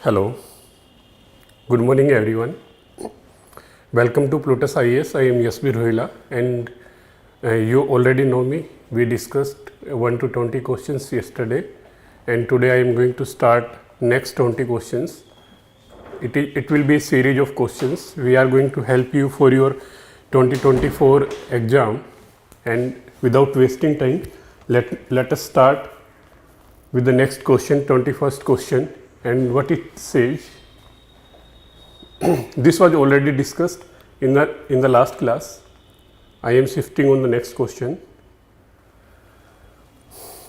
Hello, good morning everyone. Welcome to Plutus IAS. I am Yasbir Rohila and you already know me. We discussed 1 to 20 questions yesterday and today I am going to start next 20 questions. It will be a series of questions. We are going to help you for your 2024 exam, and without wasting time, let us start with the next question, 21st question, and what it says. This was already discussed in the last class. I am shifting on the next question.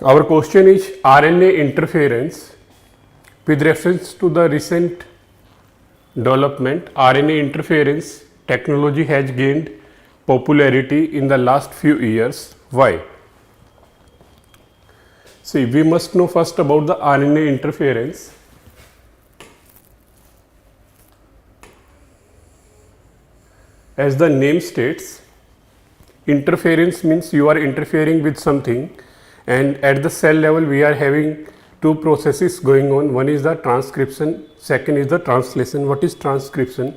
Our question is RNA interference. With reference to the recent development, RNA interference technology has gained popularity in the last few years. Why? See, we must know first about the RNA interference. As the name states, interference means you are interfering with something, and at the cell level we are having two processes going on. One is the transcription, second is the translation. What is transcription?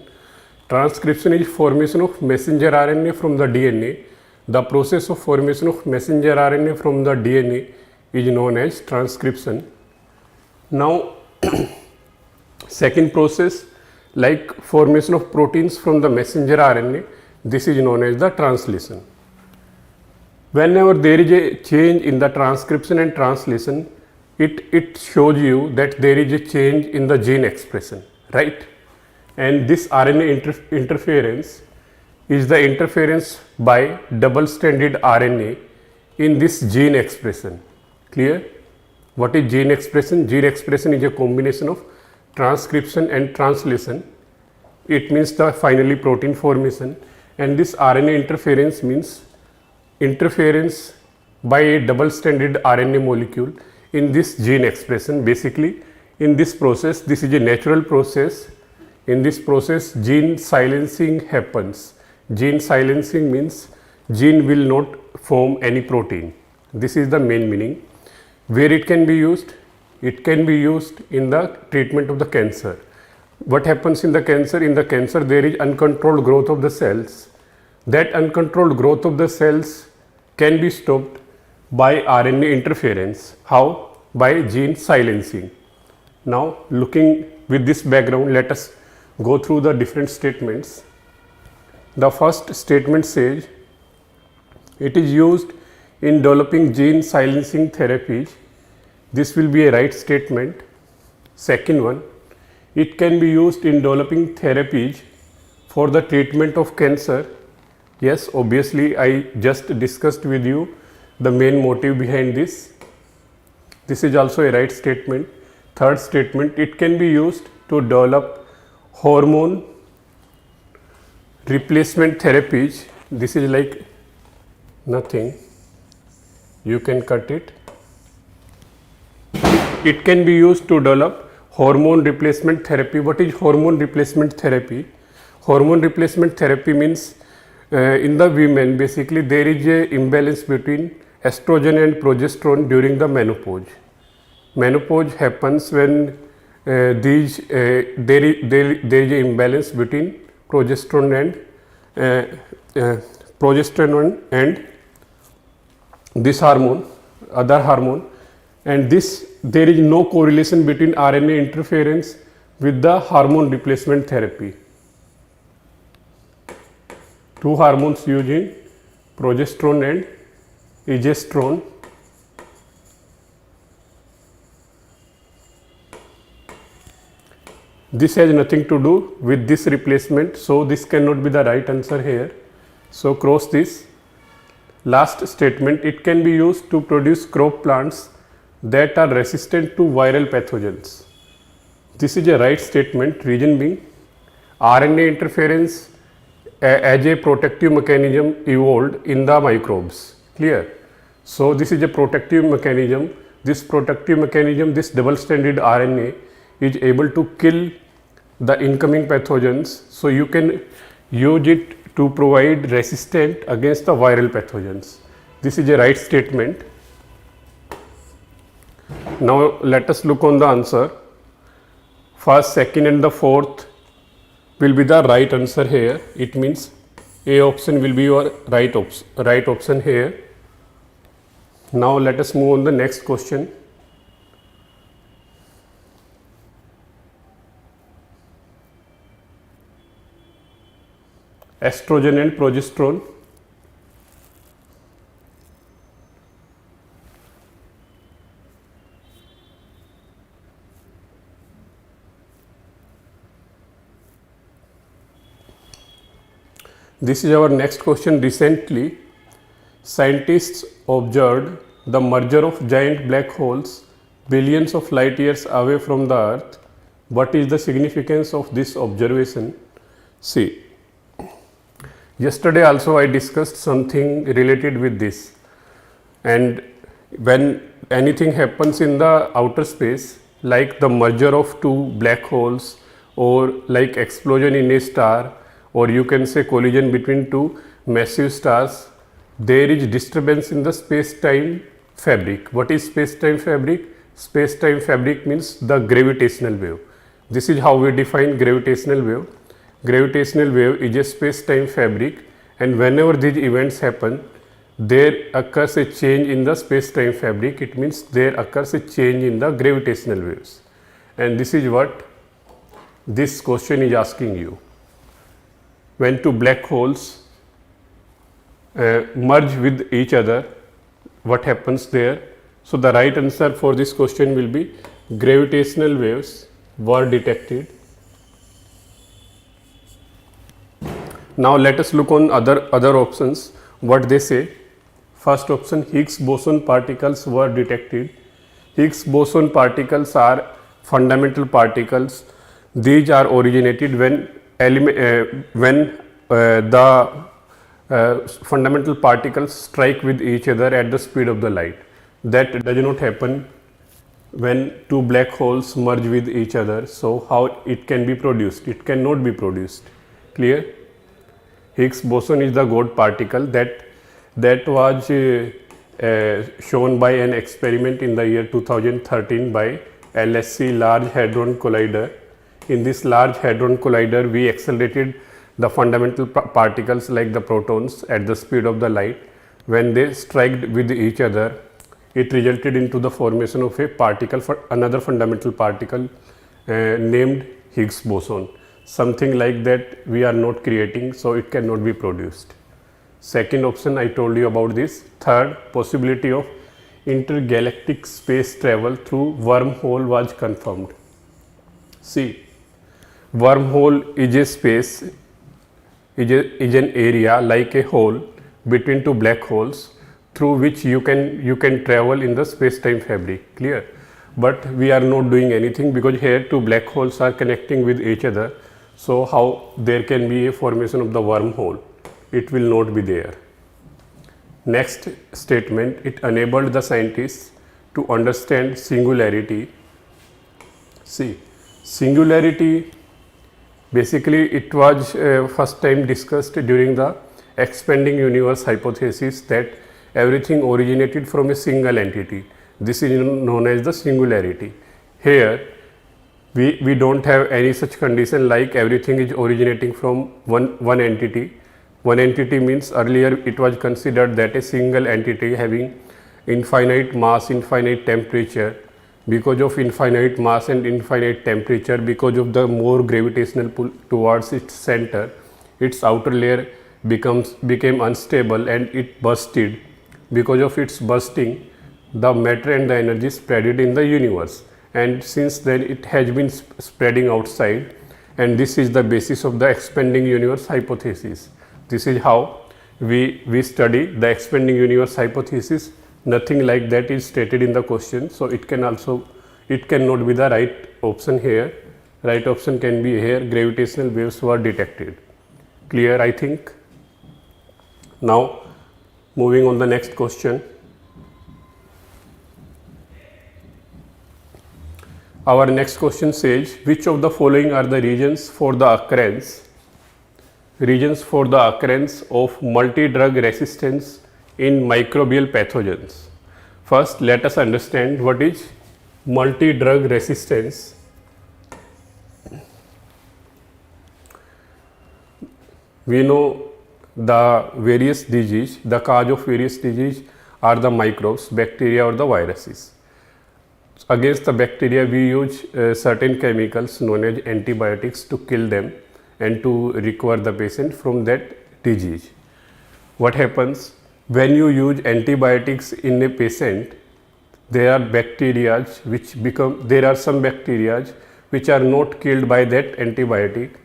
Transcription is formation of messenger RNA from the DNA. The process of formation of messenger RNA from the DNA is known as transcription. Now, second process, like formation of proteins from the messenger RNA, this is known as the translation. Whenever there is a change in the transcription and translation, it shows you that there is a change in the gene expression, right? And this RNA interference is the interference by double-stranded RNA in this gene expression. Clear? What is gene expression? Gene expression is a combination of transcription and translation. It means the finally protein formation, and this RNA interference means interference by a double-stranded RNA molecule in this gene expression. Basically, in this process, this is a natural process. In this process, gene silencing happens. Gene silencing means gene will not form any protein. This is the main meaning. Where it can be used? It can be used in the treatment of the cancer. What happens in the cancer? In the cancer, there is uncontrolled growth of the cells. That uncontrolled growth of the cells can be stopped by RNA interference. How? By gene silencing. Now, looking with this background, let us go through the different statements. The first statement says it is used in developing gene silencing therapies. This will be a right statement. Second one, it can be used in developing therapies for the treatment of cancer. Yes, obviously I just discussed with you the main motive behind this. This is also a right statement. Third statement, it can be used to develop hormone replacement therapies. This is like nothing. You can cut it. It can be used to develop hormone replacement therapy. What is hormone replacement therapy? Hormone replacement therapy means in the women, basically there is a imbalance between estrogen and progesterone during the menopause. Menopause happens when there is a imbalance between progesterone and this hormone, other hormone, and there is no correlation between RNA interference with the hormone replacement therapy. Two hormones used in progesterone and egesterone. This has nothing to do with this replacement, so this cannot be the right answer here. So cross this. Last statement, it can be used to produce crop plants that are resistant to viral pathogens. This is a right statement. Reason being, RNA interference as a protective mechanism evolved in the microbes. Clear? So this is a protective mechanism. This protective mechanism, this double-stranded RNA is able to kill the incoming pathogens. So you can use it to provide resistance against the viral pathogens. This is a right statement. Now let us look on the answer. first, second and the fourth will be the right answer here. It means A option will be your right option here. Now let us move on the next question. Estrogen and progesterone. This is our next question. Recently, scientists observed the merger of giant black holes billions of light years away from the Earth. What is the significance of this observation? See, yesterday also I discussed something related with this, and when anything happens in the outer space, like the merger of two black holes or like explosion in a star, or you can say collision between two massive stars, there is disturbance in the space-time fabric. What is space-time fabric? Space-time fabric means the gravitational wave. This is how we define gravitational wave. Gravitational wave is a space-time fabric, and whenever these events happen, there occurs a change in the space-time fabric. It means there occurs a change in the gravitational waves, and this is what this question is asking you. When two black holes merge with each other, what happens there? So the right answer for this question will be gravitational waves were detected. Now let us look on other options, what they say. First option, Higgs boson particles were detected. Higgs boson particles are fundamental particles. These are originated when the fundamental particles strike with each other at the speed of the light. That does not happen when two black holes merge with each other. So how it can be produced? It cannot be produced. Clear? Higgs boson is the God particle that was shown by an experiment in the year 2013 by LHC, Large Hadron Collider. In this Large Hadron Collider, we accelerated the fundamental particles like the protons at the speed of the light. When they struck with each other, it resulted into the formation of a particle, for another fundamental particle named Higgs boson. Something like that we are not creating, so it cannot be produced. Second option, I told you about this. Third, possibility of intergalactic space travel through wormhole was confirmed. See, wormhole is a space, is an area like a hole between two black holes through which you can travel in the space-time fabric. Clear? But we are not doing anything because here two black holes are connecting with each other. So how there can be a formation of the wormhole? It will not be there. Next statement, it enabled the scientists to understand singularity. See, singularity, basically it was first time discussed during the expanding universe hypothesis, that everything originated from a single entity. This is known as the singularity. Here we don't have any such condition like everything is originating from one entity. One entity means earlier it was considered that a single entity having infinite mass, infinite temperature. Because of infinite mass and infinite temperature, because of the more gravitational pull towards its center, its outer layer became unstable and it bursted. Because of its bursting, the matter and the energy spreaded in the universe, and since then it has been spreading outside, and this is the basis of the expanding universe hypothesis. This is how we study the expanding universe hypothesis. Nothing like that is stated in the question, so it cannot be the right option here. Right option can be here, gravitational waves were detected. Clear, I think. Now moving on the next question. Our next question says, which of the following are the reasons for the occurrence of multi-drug resistance in microbial pathogens? First, let us understand what is multi-drug resistance. We know the various disease, the cause of various disease are the microbes, bacteria or the viruses. Against the bacteria, we use certain chemicals known as antibiotics to kill them and to recover the patient from that disease. What happens when you use antibiotics in a patient? There are bacteria which become, there are some bacteria which are not killed by that antibiotic,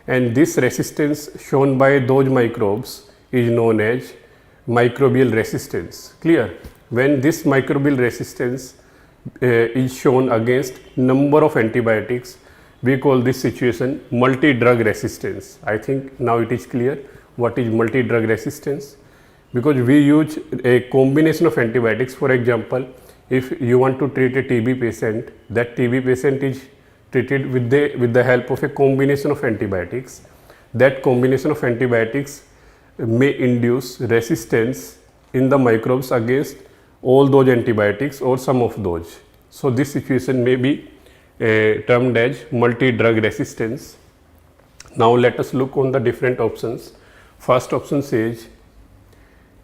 and this resistance shown by those microbes is known as microbial resistance. Clear? When this microbial resistance is shown against number of antibiotics, we call this situation multi-drug resistance. I think now it is clear what is multi-drug resistance, because we use a combination of antibiotics. For example, if you want to treat a TB patient, that TB patient is treated with the help of a combination of antibiotics. That combination of antibiotics may induce resistance in the microbes against all those antibiotics or some of those. So this situation may be termed as multi-drug resistance. Now let us look on the different options. First option says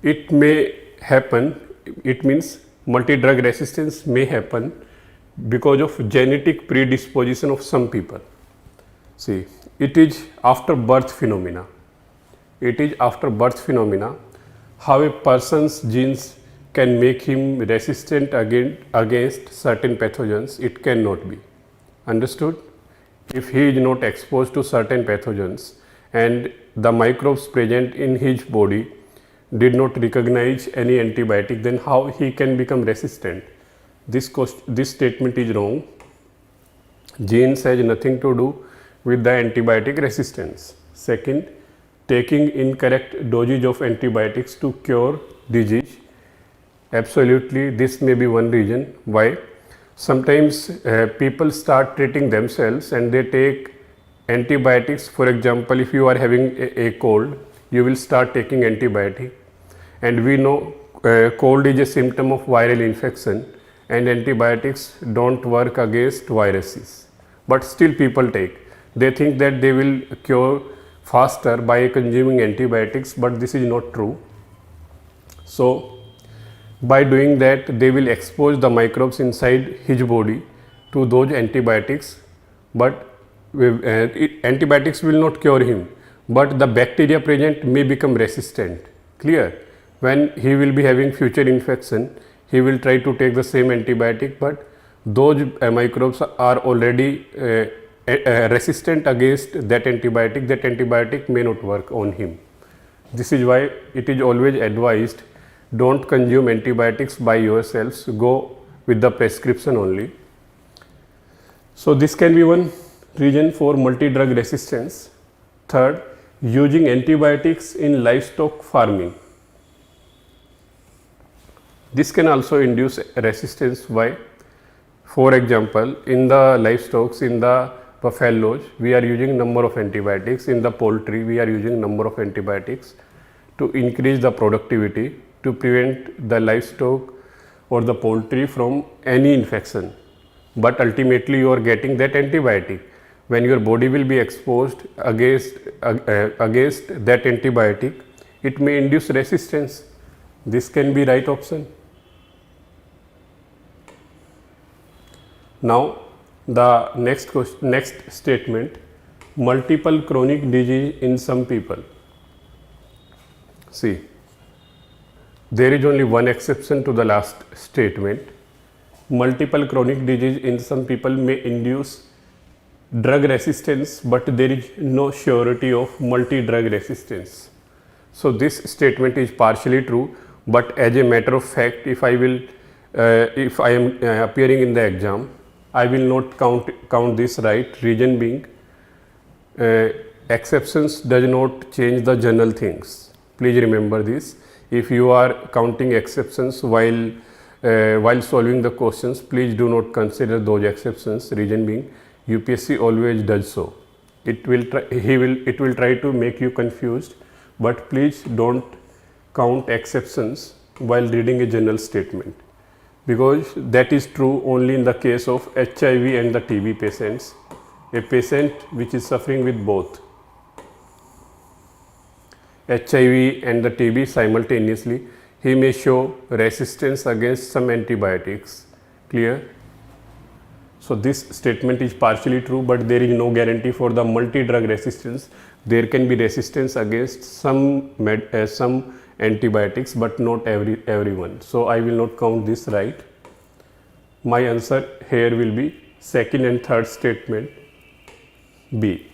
it may happen, it means multi-drug resistance may happen because of genetic predisposition of some people. See, it is after birth phenomena. It is after birth phenomena how a person's genes can make him resistant against certain pathogens. It cannot be. Understood? If he is not exposed to certain pathogens and the microbes present in his body did not recognize any antibiotic, then how he can become resistant? This statement is wrong. Genes has nothing to do with the antibiotic resistance. Second, taking incorrect dosage of antibiotics to cure disease. Absolutely, this may be one reason why. Sometimes people start treating themselves and they take antibiotics. For example, if you are having a cold, you will start taking antibiotic, and we know cold is a symptom of viral infection and antibiotics don't work against viruses, but still people take. They think that they will cure faster by consuming antibiotics, but this is not true. So by doing that, they will expose the microbes inside his body to those antibiotics, but antibiotics will not cure him, but the bacteria present may become resistant. Clear? When he will be having future infection, he will try to take the same antibiotic, but those microbes are already resistant against that antibiotic may not work on him. This is why it is always advised, don't consume antibiotics by yourselves, go with the prescription only. So this can be one reason for multi-drug resistance. Third, using antibiotics in livestock farming. This can also induce resistance. Why? For example, in the livestock, in the buffaloes, we are using number of antibiotics. In the poultry, we are using number of antibiotics to increase the productivity, to prevent the livestock or the poultry from any infection. But ultimately, you are getting that antibiotic. When your body will be exposed against that antibiotic, it may induce resistance. This can be right option. Now, the next statement, multiple chronic disease in some people. See, there is only one exception to the last statement. Multiple chronic disease in some people may induce drug resistance, but there is no surety of multi-drug resistance. So this statement is partially true, but as a matter of fact, if I am appearing in the exam, I will not count this right. Reason being, exceptions does not change the general things. Please remember this. If you are counting exceptions while solving the questions, please do not consider those exceptions. Reason being, UPSC always does so. It will try to make you confused, but please don't count exceptions while reading a general statement, because that is true only in the case of HIV and the TB patients, a patient which is suffering with both. HIV and the TB simultaneously, he may show resistance against some antibiotics. Clear? So this statement is partially true, but there is no guarantee for the multi-drug resistance. There can be resistance against some antibiotics, but not everyone. So I will not count this right. My answer here will be second and third statement, B.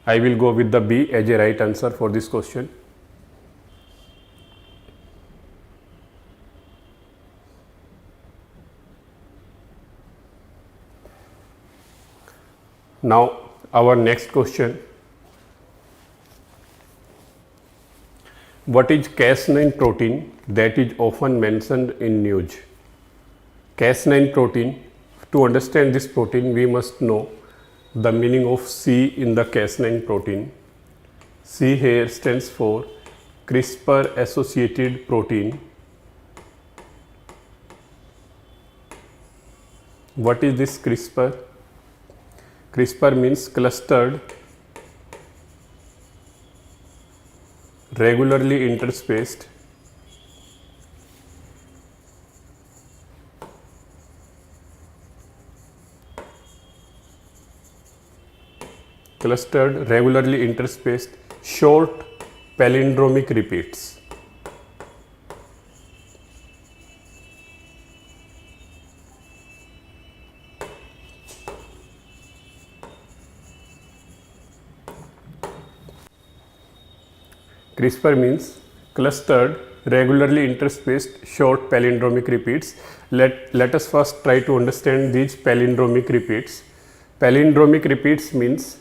I will go with the B as a right answer for this question. Now our next question. What is Cas9 protein that is often mentioned in news? Cas9 protein, to understand this protein we must know the meaning of C in the Cas9 protein. C here stands for CRISPR associated protein. What is this CRISPR? CRISPR means clustered, regularly interspaced, regularly interspaced, short palindromic repeats. CRISPR means clustered, regularly interspaced, short palindromic repeats. Let us first try to understand these palindromic repeats. Palindromic repeats means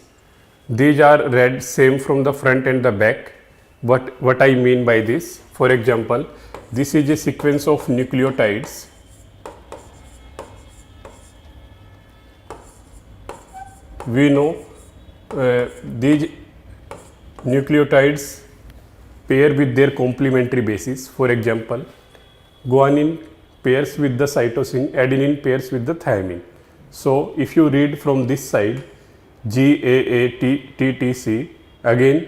these are read same from the front and the back. What I mean by this, for example, this is a sequence of nucleotides. We know these nucleotides pair with their complementary bases. For example, guanine pairs with the cytosine, adenine pairs with the thymine. So if you read from this side GAATTTC, again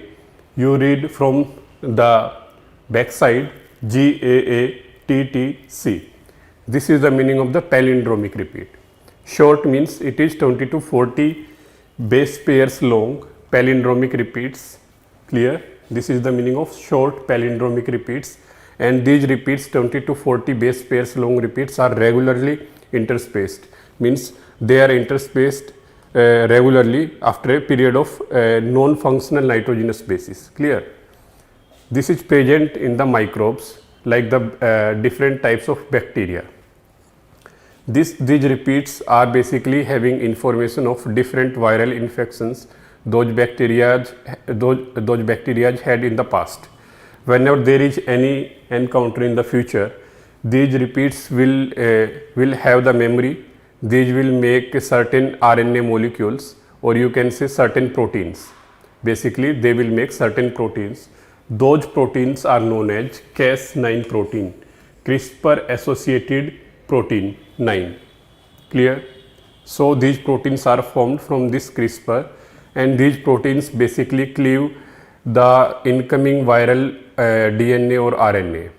you read from the back side GAATTC. This is the meaning of the palindromic repeat. Short means it is 20 to 40 base pairs long palindromic repeats. Clear? This is the meaning of short palindromic repeats, and these repeats 20 to 40 base pairs long repeats are regularly interspaced, means they are interspaced regularly after a period of non-functional nitrogenous bases. Clear? This is present in the microbes like the different types of bacteria. These repeats are basically having information of different viral infections those bacteria had in the past. Whenever there is any encounter in the future, these repeats will have the memory. These will make certain RNA molecules, or you can say certain proteins. Basically, they will make certain proteins. Those proteins are known as Cas9 protein, CRISPR associated protein 9. Clear? So these proteins are formed from this CRISPR, and these proteins basically cleave the incoming viral DNA or RNA.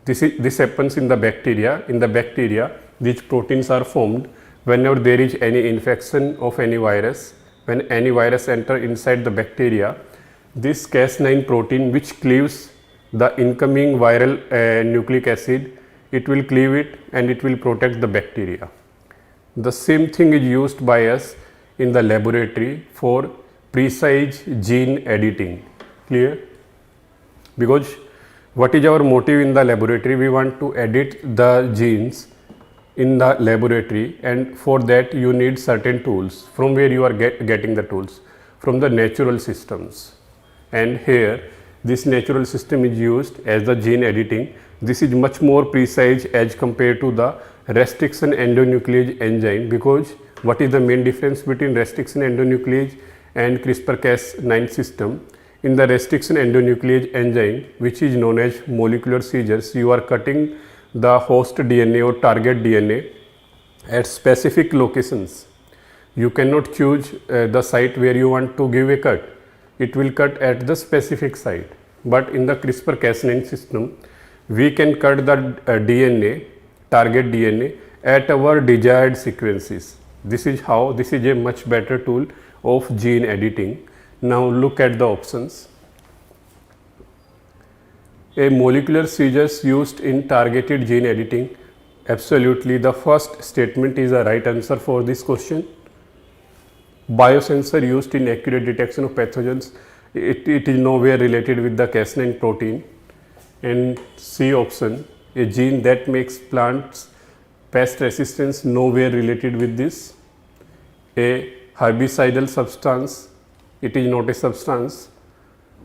This happens in the bacteria. In the bacteria, these proteins are formed whenever there is any infection of any virus. When any virus enter inside the bacteria, this Cas9 protein, which cleaves the incoming viral nucleic acid, it will cleave it and it will protect the bacteria. The same thing is used by us in the laboratory for precise gene editing. Clear? Because what is our motive in the laboratory? We want to edit the genes in the laboratory, and for that you need certain tools. From where you are getting the tools? From the natural systems. And here this natural system is used as the gene editing. This is much more precise as compared to the restriction endonuclease enzyme, because what is the main difference between restriction endonuclease and CRISPR-Cas9 system? In the restriction endonuclease enzyme, which is known as molecular seizures, you are cutting the host DNA or target DNA at specific locations. You cannot choose the site where you want to give a cut. it will cut at the specific site. But in the CRISPR-Cas9 system, we can cut the DNA, target DNA at our desired sequences. This is a much better tool of gene editing. Now look at the options. A molecular seizures used in targeted gene editing. Absolutely, the first statement is the right answer for this question. Biosensor used in accurate detection of pathogens. It is nowhere related with the Cas9 protein. And C option, a gene that makes plants pest resistance, nowhere related with this. A herbicidal substance, it is not a substance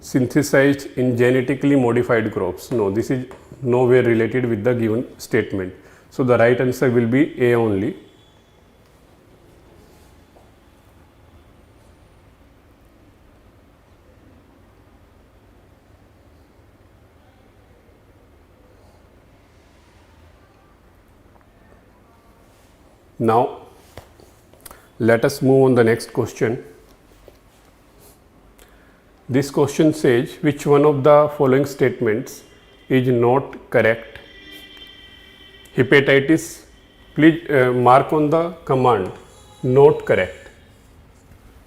synthesized in genetically modified crops. No, this is nowhere related with the given statement. So the right answer will be A only. Now let us move on the next question. This question says, which one of the following statements is not correct? Hepatitis, please mark on the command, not correct.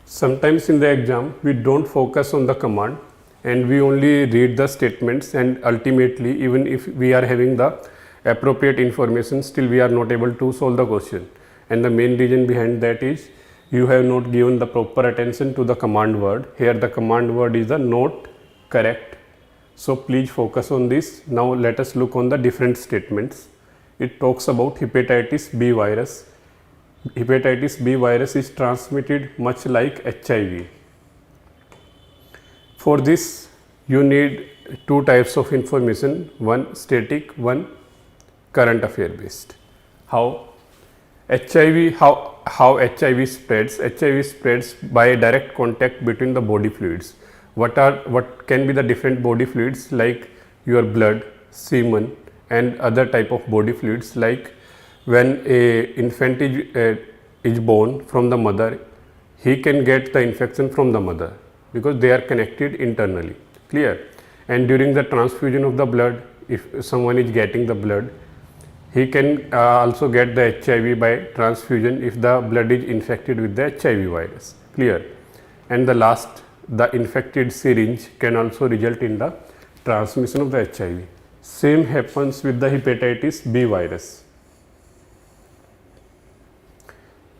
Sometimes in the exam we don't focus on the command and we only read the statements, and ultimately even if we are having the appropriate information, still we are not able to solve the question. And the main reason behind that is you have not given the proper attention to the command word. Here the command word is the not correct. So please focus on this. Now let us look on the different statements. It talks about hepatitis B virus. Hepatitis B virus is transmitted much like HIV. For this you need two types of information, one static, one current affair based. How HIV spreads? HIV spreads by direct contact between the body fluids. What can be the different body fluids, like your blood, semen and other type of body fluids. Like when a infant is born from the mother, he can get the infection from the mother because they are connected internally. Clear? And during the transfusion of the blood, if someone is getting the blood, he can also get the HIV by transfusion if the blood is infected with the HIV virus. Clear? And the last, the infected syringe can also result in the transmission of the HIV. Same happens with the hepatitis B virus,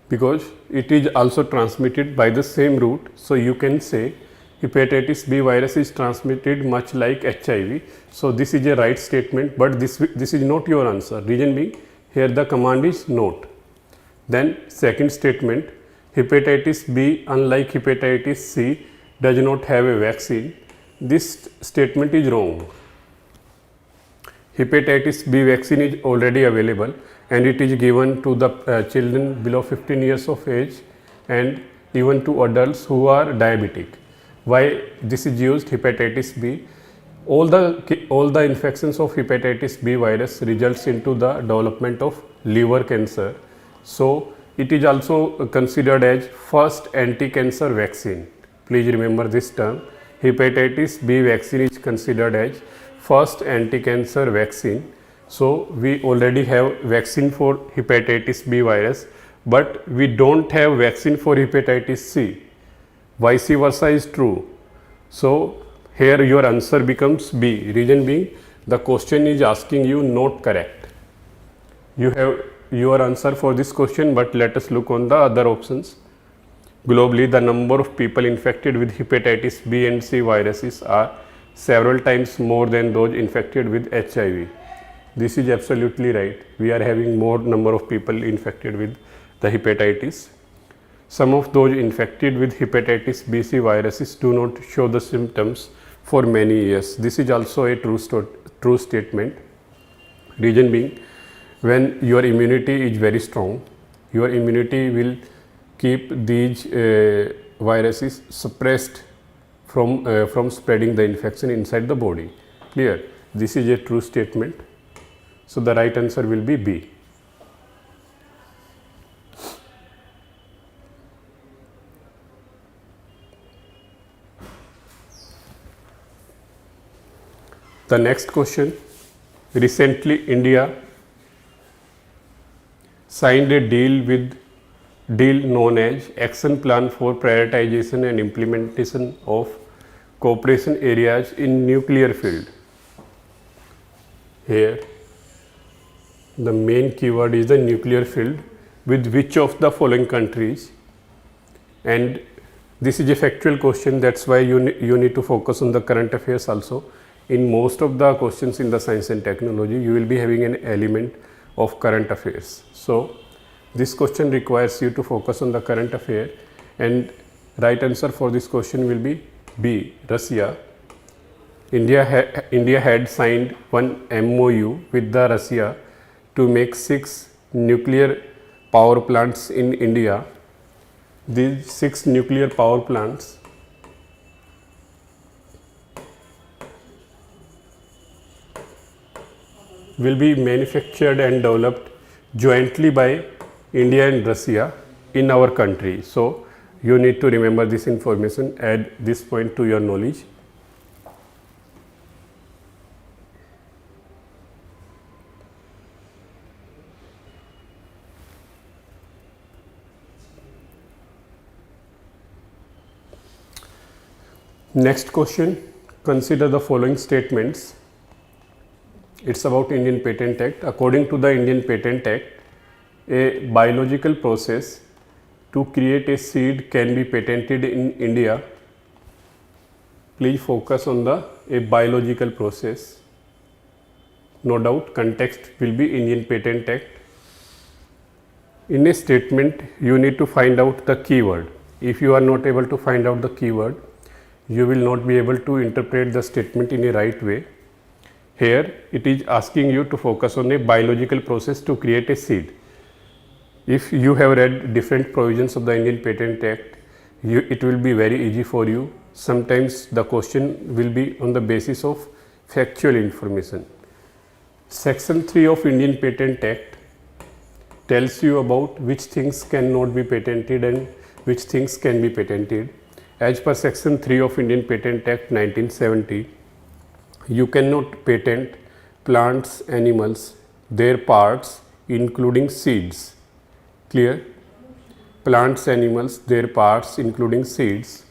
because it is also transmitted by the same route. So you can say hepatitis B virus is transmitted much like HIV. So this is a right statement, but this is not your answer. Reason being, here the command is not. Then second statement, hepatitis B unlike hepatitis C does not have a vaccine. This statement is wrong. Hepatitis B vaccine is already available and it is given to the children below 15 years of age and even to adults who are diabetic. Why this is used? Hepatitis B, all the infections of hepatitis B virus results into the development of liver cancer. So it is also considered as first anti-cancer vaccine. Please remember this term. Hepatitis B vaccine is considered as first anti-cancer vaccine. So we already have vaccine for hepatitis B virus, but we don't have vaccine for hepatitis C. Vice versa is true. So here your answer becomes B. Reason being, the question is asking you not correct. You have your answer for this question, but let us look on the other options. Globally, the number of people infected with hepatitis B and C viruses are several times more than those infected with HIV. This is absolutely right. We are having more number of people infected with the hepatitis. Some of those infected with hepatitis B C viruses do not show the symptoms for many years. This is also a true statement. Reason being, when your immunity is very strong, your immunity will keep these viruses suppressed from spreading the infection inside the body. Clear? This is a true statement. So the right answer will be B. The next question, recently India signed a deal known as Action Plan for Prioritization and Implementation of Cooperation Areas in Nuclear Field. Here the main keyword is the nuclear field, with which of the following countries, and this is a factual question, that's why you need to focus on the current affairs also. In most of the questions in the science and technology, you will be having an element of current affairs. So this question requires you to focus on the current affair, and right answer for this question will be B, Russia. India had signed one MOU with the Russia to make 6 nuclear power plants in India. These 6 nuclear power plants will be manufactured and developed jointly by India and Russia in our country. So you need to remember this information, add this point to your knowledge. Next question, consider the following statements. It's about Indian Patent Act. According to the Indian Patent Act, a biological process to create a seed can be patented in India. Please focus on a biological process. No doubt context will be Indian Patent Act. In a statement, you need to find out the keyword. If you are not able to find out the keyword, you will not be able to interpret the statement in a right way. Here it is asking you to focus on a biological process to create a seed. If you have read different provisions of the Indian Patent Act, it will be very easy for you. Sometimes the question will be on the basis of factual information. Section 3 of Indian Patent Act tells you about which things cannot be patented and which things can be patented. As per Section 3 of Indian Patent Act 1970, you cannot patent plants, animals, their parts, including seeds. Clear? Plants, animals, their parts, including seeds,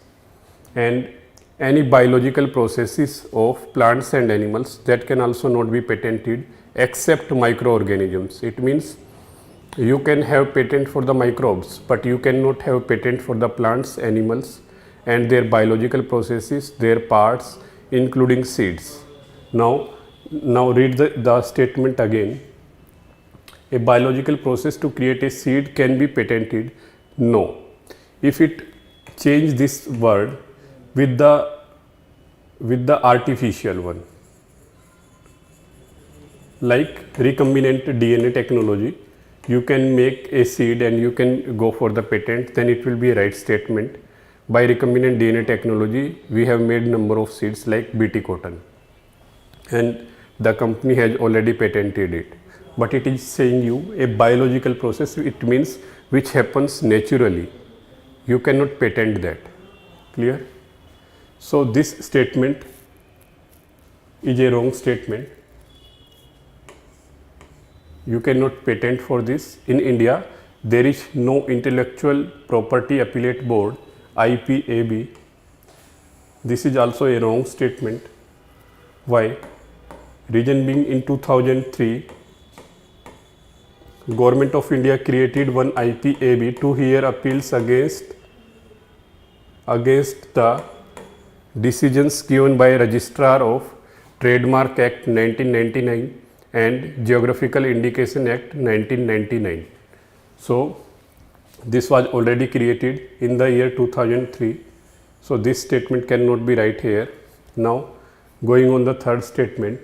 and any biological processes of plants and animals that can also not be patented except microorganisms. It means you can have patent for the microbes, but you cannot have patent for the plants, animals, and their biological processes, their parts, including seeds. Now read the statement again. A biological process to create a seed can be patented. No. If it change this word with the artificial one, like recombinant DNA technology, you can make a seed and you can go for the patent, then it will be a right statement. By recombinant DNA technology, we have made number of seeds like BT cotton, and the company has already patented it. But it is saying you a biological process, it means which happens naturally. You cannot patent that. Clear? So this statement is a wrong statement. You cannot patent for this. In India, there is no Intellectual Property Appellate Board, IPAB. This is also a wrong statement. Why? Reason being, in 2003, Government of India created one IPAB to hear appeals against the decisions given by Registrar of Trademark Act 1999 and Geographical Indication Act 1999. So this was already created in the year 2003. So this statement cannot be right here. Now going on the third statement,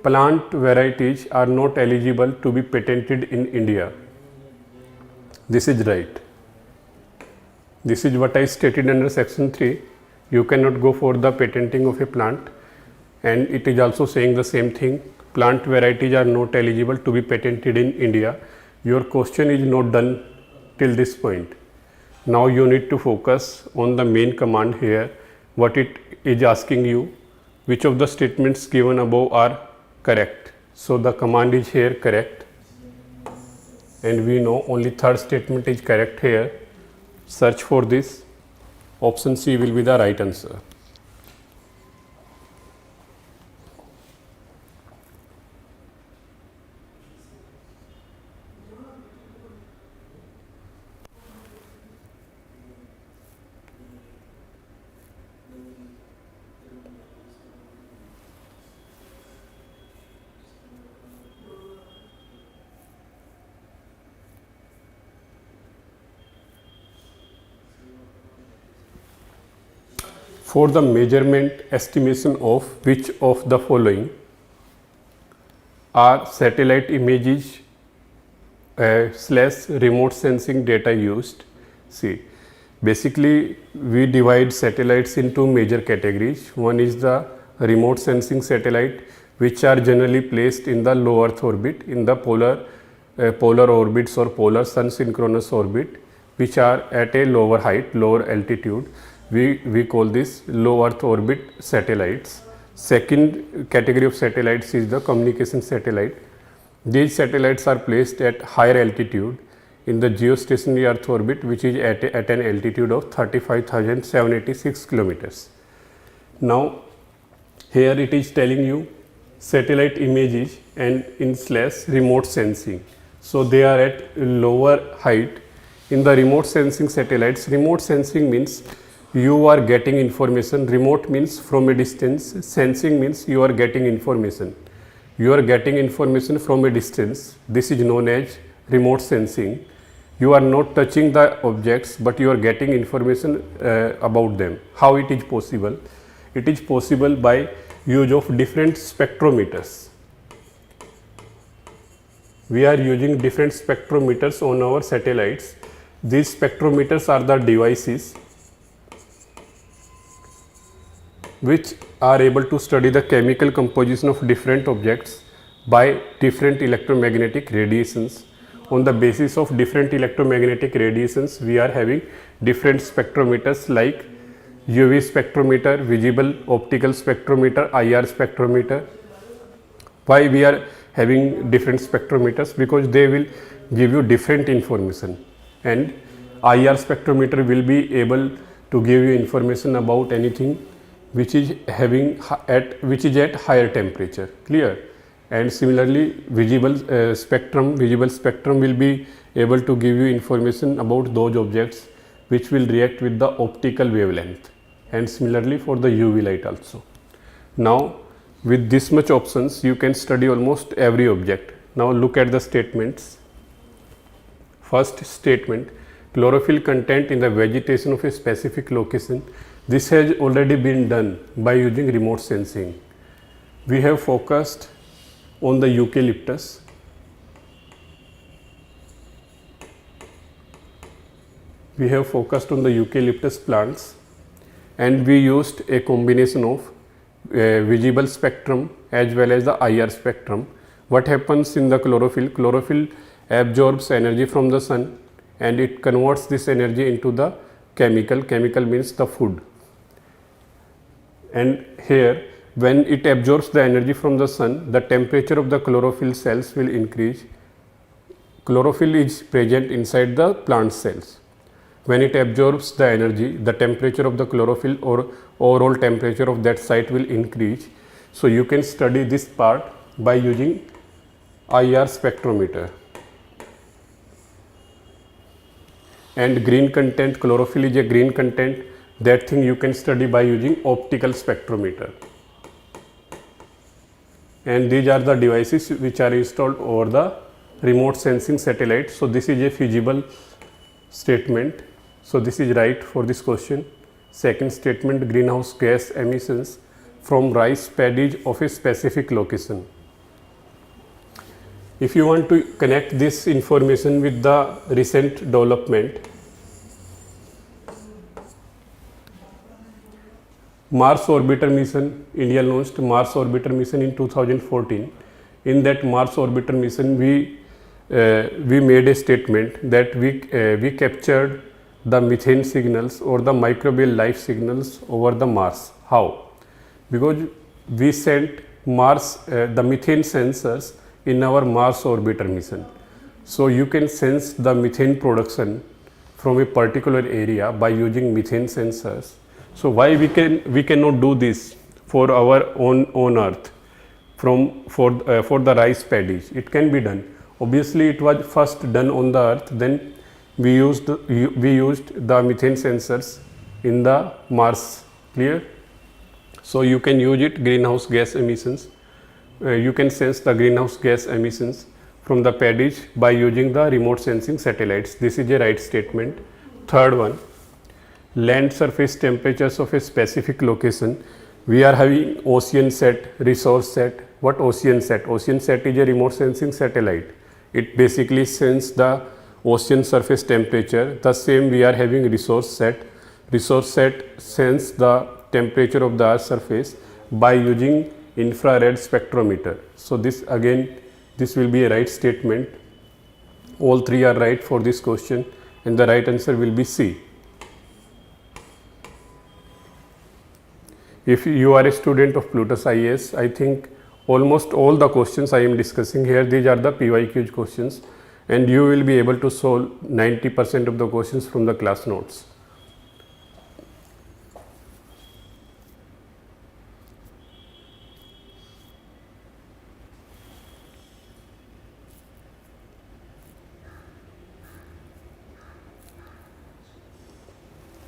plant varieties are not eligible to be patented in India. This is right. This is what I stated under Section 3. You cannot go for the patenting of a plant, and it is also saying the same thing. Plant varieties are not eligible to be patented in India. Your question is not done till this point. Now you need to focus on the main command here. What it is asking you, which of the statements given above are correct. So the command is here correct, and we know only third statement is correct here. Search for this. Option C will be the right answer. For the measurement estimation of which of the following are satellite images / remote sensing data used? See, basically we divide satellites into major categories. One is the remote sensing satellite, which are generally placed in the low Earth orbit, in the polar orbits or polar sun synchronous orbit, which are at a lower height, lower altitude. We call this low Earth orbit satellites. Second category of satellites is the communication satellite. These satellites are placed at higher altitude in the geostationary Earth orbit, which is at an altitude of 35,786 kilometers. Now here it is telling you satellite images and in / remote sensing. So they are at lower height. In the remote sensing satellites, remote sensing means you are getting information. Remote means from a distance. Sensing means you are getting information. You are getting information from a distance. This is known as remote sensing. You are not touching the objects, but you are getting information about them. How it is possible? It is possible by use of different spectrometers. We are using different spectrometers on our satellites. These spectrometers are the devices which are able to study the chemical composition of different objects by different electromagnetic radiations. On the basis of different electromagnetic radiations, we are having different spectrometers like UV spectrometer, visible optical spectrometer, IR spectrometer. Why we are having different spectrometers? Because they will give you different information, and IR spectrometer will be able to give you information about anything which is at higher temperature. Clear? And similarly, visible spectrum will be able to give you information about those objects which will react with the optical wavelength, and similarly for the UV light also. Now with this much options, you can study almost every object. Now look at the statements. First statement, chlorophyll content in the vegetation of a specific location. This has already been done by using remote sensing. We have focused on the eucalyptus. We have focused on the eucalyptus plants, and we used a combination of visible spectrum as well as the IR spectrum. What happens in the chlorophyll? Chlorophyll absorbs energy from the sun and it converts this energy into the chemical. Chemical means the food. And here, when it absorbs the energy from the sun, the temperature of the chlorophyll cells will increase. Chlorophyll is present inside the plant cells. When it absorbs the energy, the temperature of the chlorophyll or overall temperature of that site will increase. So you can study this part by using IR spectrometer. And green content, chlorophyll is a green content. That thing you can study by using optical spectrometer. And these are the devices which are installed over the remote sensing satellite. So this is a feasible statement. So this is right for this question. Second statement, greenhouse gas emissions from rice paddies of a specific location. If you want to connect this information with the recent development, Mars orbiter mission, India launched Mars orbiter mission in 2014. In that Mars orbiter mission, we made a statement that we captured the methane signals or the microbial life signals over the Mars. How? Because we sent Mars, the methane sensors in our Mars orbiter mission. So you can sense the methane production from a particular area by using methane sensors. So why we cannot do this for our own Earth for the rice paddies? It can be done. Obviously, it was first done on the Earth. Then we used the methane sensors in the Mars. Clear? So you can use it greenhouse gas emissions. You can sense the greenhouse gas emissions from the paddies by using the remote sensing satellites. This is a right statement. Third one, land surface temperatures of a specific location. We are having ocean set, resource set. What ocean set? Ocean set is a remote sensing satellite. It basically senses the ocean surface temperature. The same we are having resource set. Resource set senses the temperature of the Earth's surface by using infrared spectrometer. So this will be a right statement. All three are right for this question, and the right answer will be C. If you are a student of Plutus IAS, I think almost all the questions I am discussing here, these are the PYQ questions, and you will be able to solve 90% of the questions from the class notes.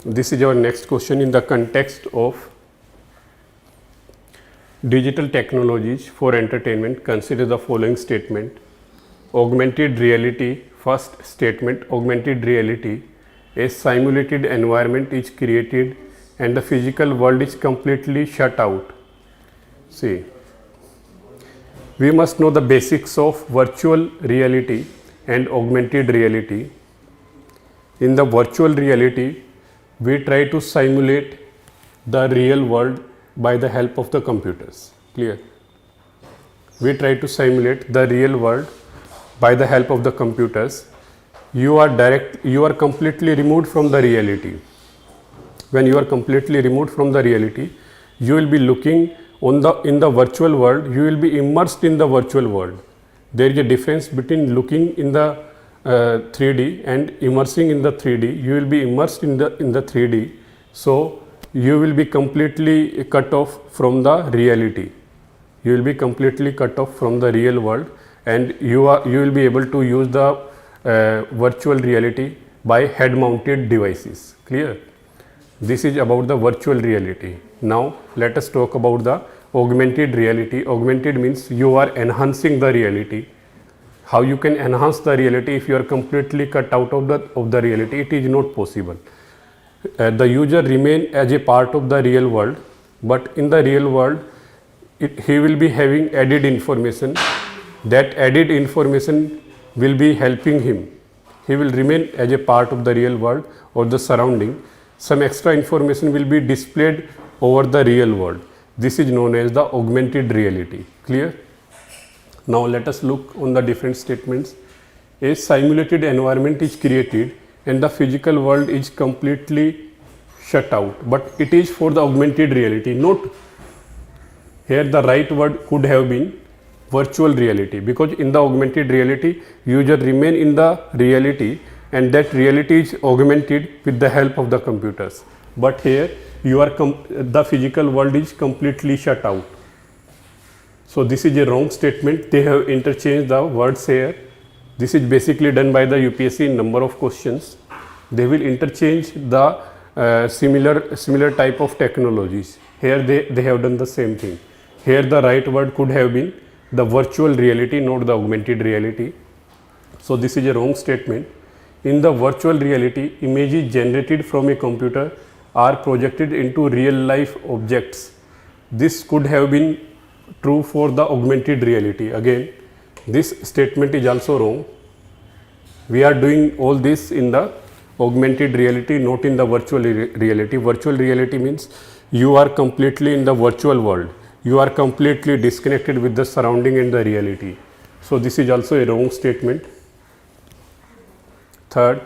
This is our next question in the context of digital technologies for entertainment. Consider the following statement. Augmented reality, first statement, augmented reality, a simulated environment is created and the physical world is completely shut out. See, we must know the basics of virtual reality and augmented reality. In the virtual reality, we try to simulate the real world by the help of the computers. Clear? We try to simulate the real world by the help of the computers. You are completely removed from the reality. When you are completely removed from the reality, you will be looking in the virtual world, you will be immersed in the virtual world. There is a difference between looking in the 3D and immersing in the 3D. You will be immersed in the 3D, so you will be completely cut off from the reality. You will be completely cut off from the real world, and you will be able to use the virtual reality by head mounted devices. Clear? This is about the virtual reality. Now let us talk about the augmented reality. Augmented means you are enhancing the reality. How you can enhance the reality if you are completely cut out of the reality? It is not possible. The user remain as a part of the real world, but in the real world he will be having added information. That added information will be helping him. He will remain as a part of the real world or the surrounding. Some extra information will be displayed over the real world. This is known as the augmented reality. Clear? Now let us look on the different statements. A simulated environment is created and the physical world is completely shut out, but it is for the augmented reality. Note here the right word could have been virtual reality, because in the augmented reality user remain in the reality and that reality is augmented with the help of the computers. But here the physical world is completely shut out. So this is a wrong statement. They have interchanged the words here. This is basically done by the UPSC in number of questions. They will interchange the similar type of technologies. Here they have done the same thing. Here the right word could have been the virtual reality, not the augmented reality. So this is a wrong statement. In the virtual reality, images generated from a computer are projected into real life objects. This could have been true for the augmented reality. Again, this statement is also wrong. We are doing all this in the augmented reality, not in the virtual reality. Virtual reality means you are completely in the virtual world. You are completely disconnected with the surrounding and the reality. So this is also a wrong statement. Third,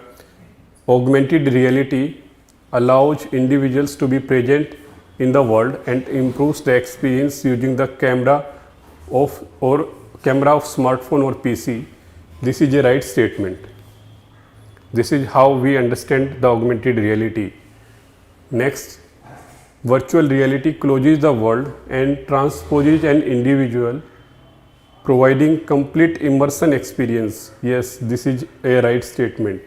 augmented reality allows individuals to be present in the world and improves the experience using the camera of smartphone or PC. This is a right statement. This is how we understand the augmented reality. Next, virtual reality closes the world and transposes an individual, providing complete immersion experience. Yes, this is a right statement.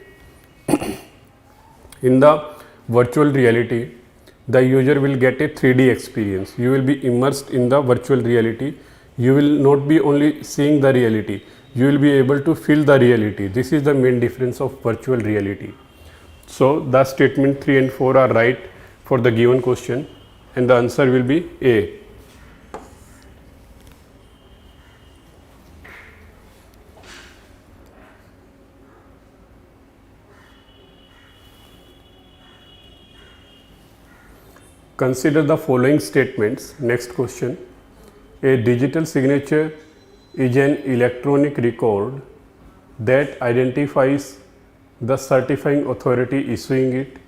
In the virtual reality, the user will get a 3D experience. You will be immersed in the virtual reality. You will not be only seeing the reality, you will be able to feel the reality. This is the main difference of virtual reality. So the statement 3 and 4 are right for the given question, and the answer will be A. Consider the following statements. Next question. A digital signature is an electronic record that identifies the certifying authority issuing it.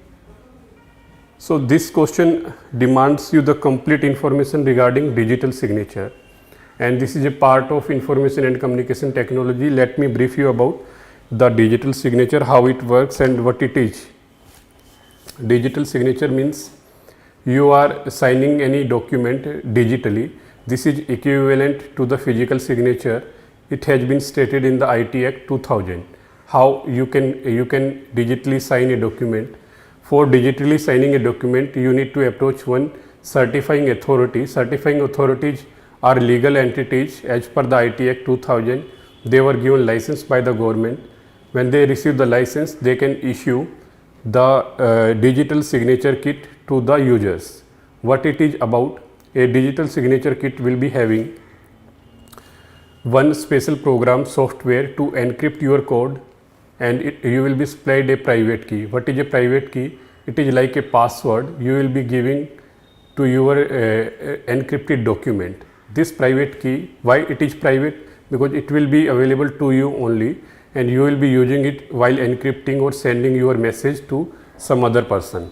So this question demands you the complete information regarding digital signature, and this is a part of information and communication technology. Let me brief you about the digital signature, how it works and what it is. Digital signature means you are signing any document digitally. This is equivalent to the physical signature. It has been stated in the IT Act 2000 how you can digitally sign a document. For digitally signing a document, you need to approach one certifying authority. Certifying authorities are legal entities as per the IT Act 2000. They were given license by the government. When they receive the license, they can issue the digital signature kit to the users. What it is about? A digital signature kit will be having one special program software to encrypt your code, and you will be supplied a private key. What is a private key? It is like a password you will be giving to your encrypted document. This private key, why it is private? Because it will be available to you only, and you will be using it while encrypting or sending your message to some other person.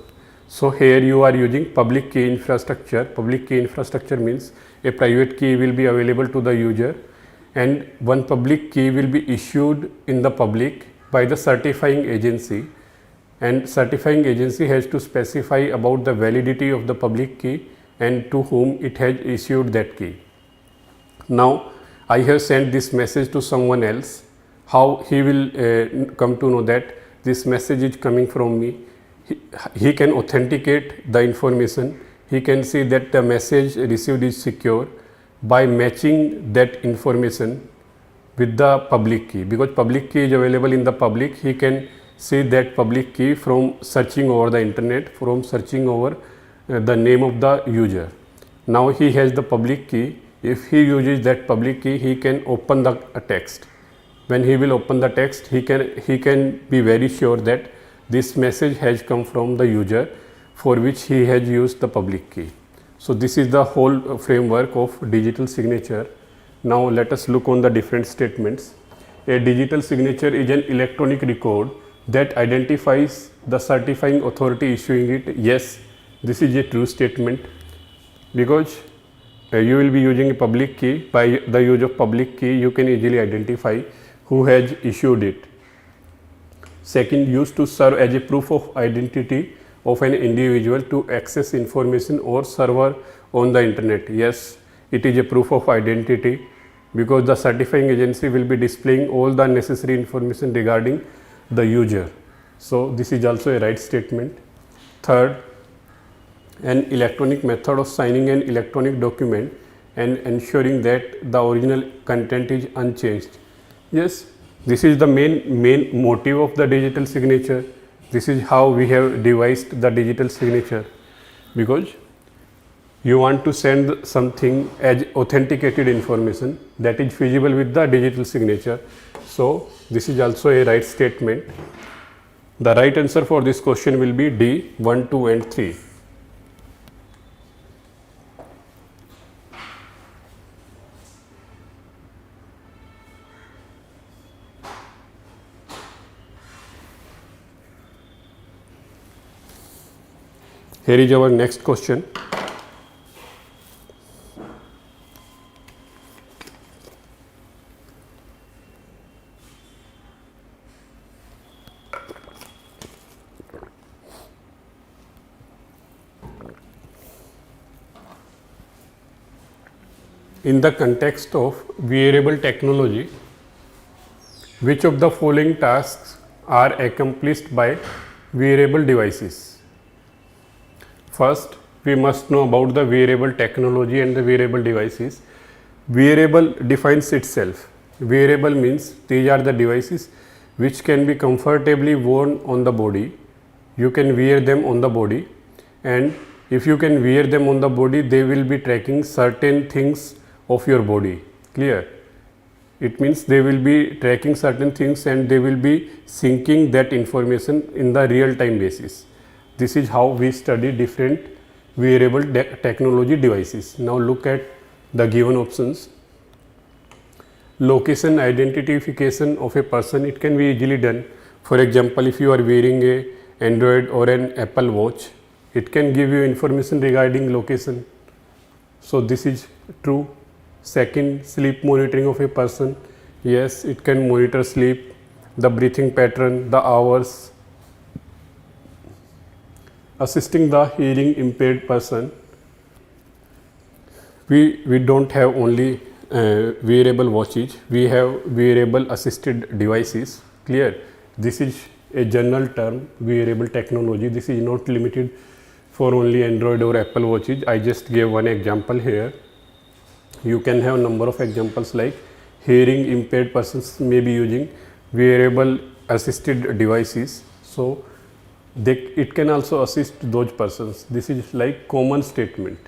So here you are using public key infrastructure. Public key infrastructure means a private key will be available to the user, and one public key will be issued in the public by the certifying agency, and certifying agency has to specify about the validity of the public key and to whom it has issued that key. Now I have sent this message to someone else. How he will come to know that this message is coming from me? He can authenticate the information. He can see that the message received is secure by matching that information with the public key. Because public key is available in the public, he can see that public key from searching over the internet, from searching over the name of the user. Now he has the public key. If he uses that public key, he can open the text. When he will open the text, he can be very sure that this message has come from the user for which he has used the public key. So this is the whole framework of digital signature. Now let us look on the different statements. A digital signature is an electronic record that identifies the certifying authority issuing it. Yes, this is a true statement, because you will be using a public key. By the use of public key, you can easily identify who has issued it. Second, used to serve as a proof of identity of an individual to access information or server on the internet. Yes, it is a proof of identity, because the certifying agency will be displaying all the necessary information regarding the user. So this is also a right statement. Third, an electronic method of signing an electronic document and ensuring that the original content is unchanged. Yes, this is the main motive of the digital signature. This is how we have devised the digital signature, because you want to send something as authenticated information that is feasible with the digital signature. So this is also a right statement. The right answer for this question will be D, 1, 2 and 3. Here is our next question. In the context of wearable technology, which of the following tasks are accomplished by wearable devices? First, we must know about the wearable technology and the wearable devices. Wearable defines itself. Wearable means these are the devices which can be comfortably worn on the body. You can wear them on the body, and if you can wear them on the body, they will be tracking certain things of your body. Clear? It means they will be tracking certain things and they will be syncing that information in the real time basis. This is how we study different wearable technology devices. Now look at the given options. Location identification of a person, it can be easily done. For example, if you are wearing a Android or an Apple watch, it can give you information regarding location. So this is true. Second, sleep monitoring of a person. Yes, it can monitor sleep, the breathing pattern, the hours. Assisting the hearing impaired person. We don't have only wearable watches, we have wearable assisted devices. Clear? This is a general term, wearable technology. This is not limited for only Android or Apple watches. I just gave one example here. You can have number of examples like hearing impaired persons may be using wearable assisted devices. So it can also assist those persons. This is like common statement.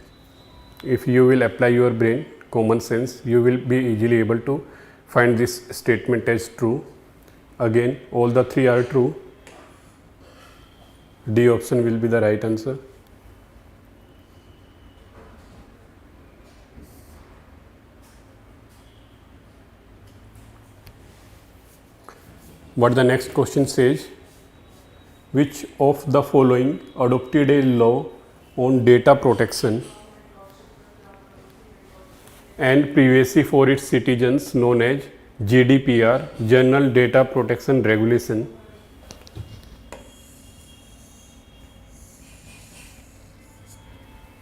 If you will apply your brain, common sense, you will be easily able to find this statement as true. Again, all the three are true. D option will be the right answer. What the next question says, which of the following adopted a law on data protection and privacy for its citizens known as GDPR, General Data Protection Regulation?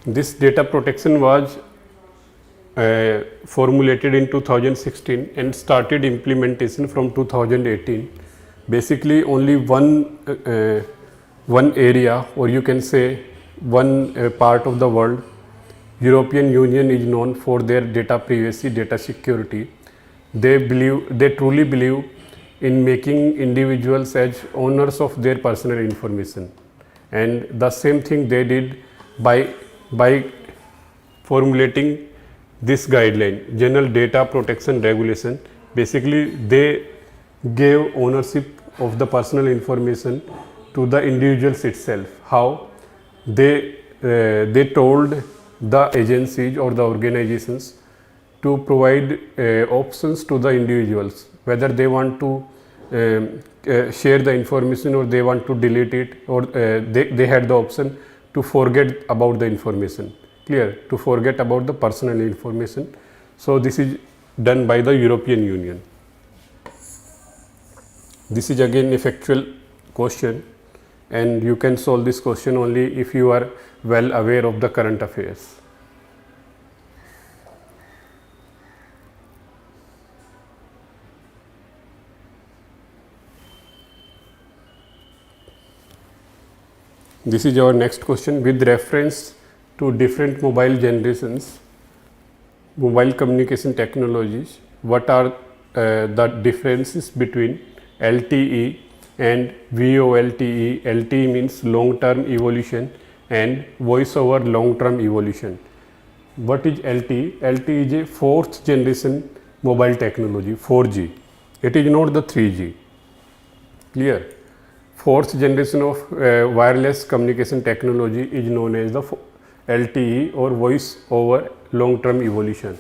This data protection was formulated in 2016 and started implementation from 2018. Basically only one area, or you can say one part of the world, European Union is known for their data privacy, data security. They truly believe in making individuals as owners of their personal information, and the same thing they did by formulating this guideline, General Data Protection Regulation. Basically they gave ownership of the personal information to the individuals itself. How? They told the agencies or the organizations to provide options to the individuals, whether they want to share the information or they want to delete it, or they had the option to forget about the information. Clear? To forget about the personal information. So this is done by the European Union. This is again a factual question, and you can solve this question only if you are well aware of the current affairs. This is our next question. With reference to different mobile generations, mobile communication technologies, what are the differences between LTE and VoLTE? LTE means long term evolution and voice over long term evolution. What is LTE? LTE is a fourth generation mobile technology, 4G. It is not the 3G. Clear? Fourth generation of wireless communication technology is known as the LTE, or voice over long term evolution.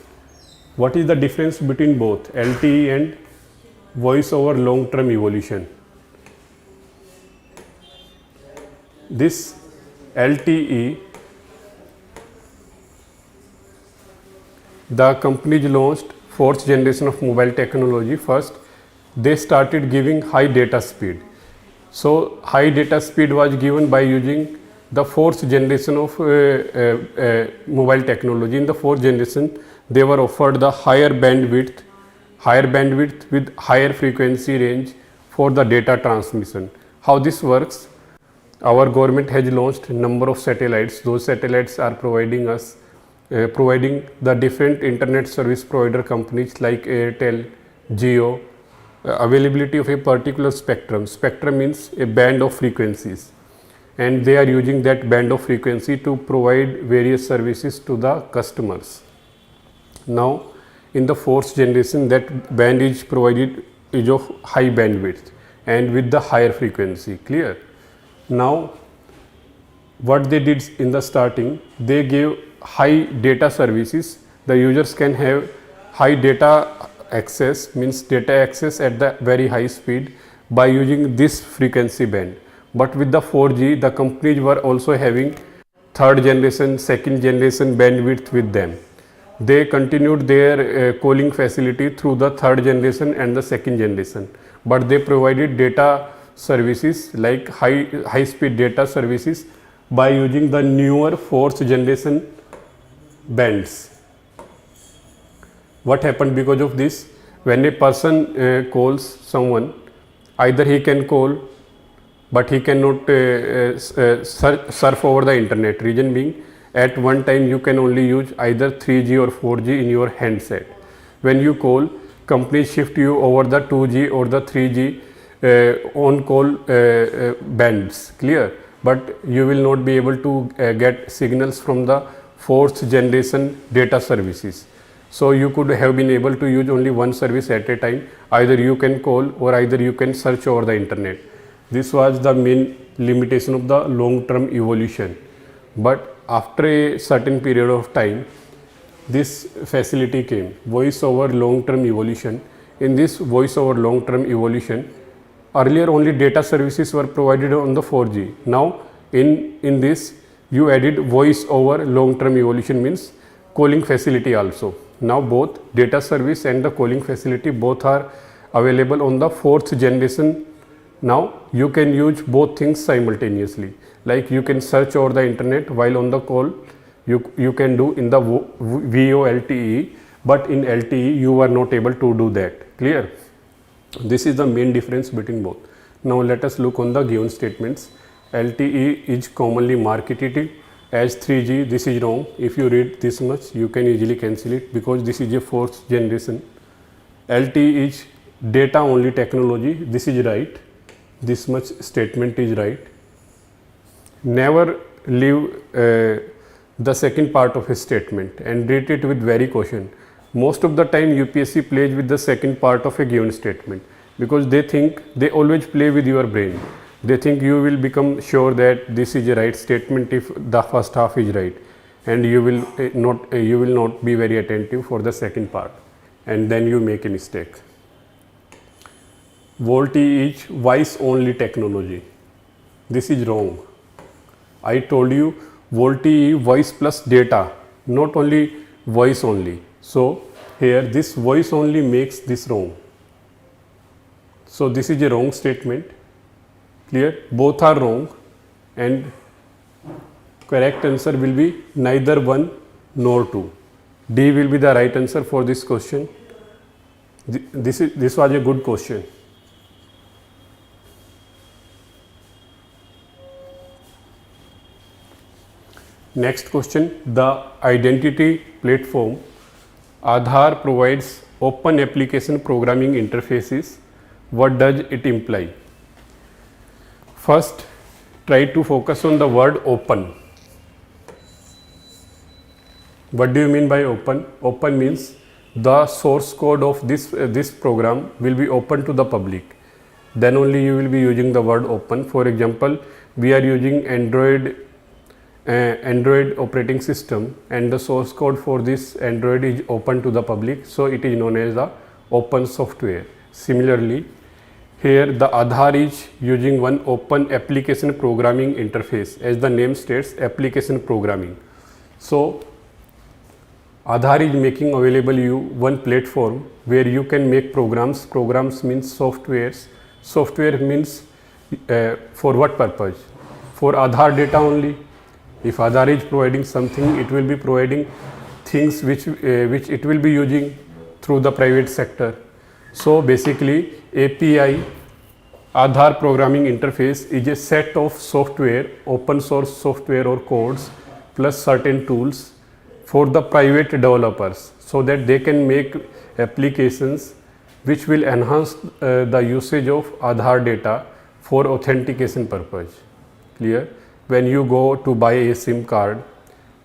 What is the difference between both LTE and voice over long term evolution? This LTE, the companies launched fourth generation of mobile technology. First, they started giving high data speed. So high data speed was given by using the fourth generation of mobile technology. In the fourth generation, they were offered the higher bandwidth with higher frequency range for the data transmission. How this works? Our government has launched number of satellites. Those satellites are providing the different internet service provider companies like Airtel, Jio, availability of a particular spectrum. Spectrum means a band of frequencies, and they are using that band of frequency to provide various services to the customers. Now, in the fourth generation, that band is provided is of high bandwidth and with the higher frequency. Clear? Now, what they did in the starting, they gave high data services. The users can have high data access, means data access at the very high speed by using this frequency band. But with the 4G, the companies were also having third generation, second generation bandwidth with them. They continued their calling facility through the third generation and the second generation, but they provided data services like high speed data services by using the newer fourth generation bands. What happened because of this? When a person calls someone, either he can call but he cannot surf over the internet. Reason being, at one time you can only use either 3G or 4G in your handset. When you call, companies shift you over the 2G or the 3G on call bands. Clear? But you will not be able to get signals from the fourth generation data services. So you could have been able to use only one service at a time. Either you can call or either you can search over the internet. This was the main limitation of the long-term evolution. But after a certain period of time, this facility came, voice over long-term evolution. In this voice over long-term evolution, earlier only data services were provided on the 4G. Now in this you added voice over long-term evolution, means calling facility also. Now both data service and the calling facility both are available on the fourth generation. Now you can use both things simultaneously. Like you can search over the internet while on the call, you can do in the VoLTE, but in LTE you are not able to do that. Clear? This is the main difference between both. Now let us look on the given statements. LTE is commonly marketed as 3G. This is wrong. If you read this much, you can easily cancel it because this is a fourth generation. LTE is data only technology. This is right. This much statement is right. Never leave the second part of a statement and read it with very caution. Most of the time UPSC plays with the second part of a given statement because they always play with your brain. They think you will become sure that this is a right statement if the first half is right, and you will not be very attentive for the second part, and then you make a mistake. VoLTE is voice only technology. This is wrong. I told you VoLTE voice plus data, not only voice only. So here this voice only makes this wrong. So this is a wrong statement. Clear? Both are wrong, and correct answer will be neither one nor two. D will be the right answer for this question. This was a good question. Next question, the identity platform Aadhaar provides open application programming interfaces. What does it imply? First, try to focus on the word open. What do you mean by open? Open means the source code of this program will be open to the public. Then only you will be using the word open. For example, we are using Android operating system, and the source code for this Android is open to the public, so it is known as the open software. Similarly, here the Aadhaar is using one open application programming interface, as the name states, application programming. So Aadhaar is making available you one platform where you can make programs. Programs means softwares. Software means for what purpose? For Aadhaar data only. If Aadhaar is providing something, it will be providing things which it will be using through the private sector. So basically API, Aadhaar Programming Interface, is a set of software, open source software or codes plus certain tools for the private developers, so that they can make applications which will enhance the usage of Aadhaar data for authentication purpose. Clear? When you go to buy a SIM card,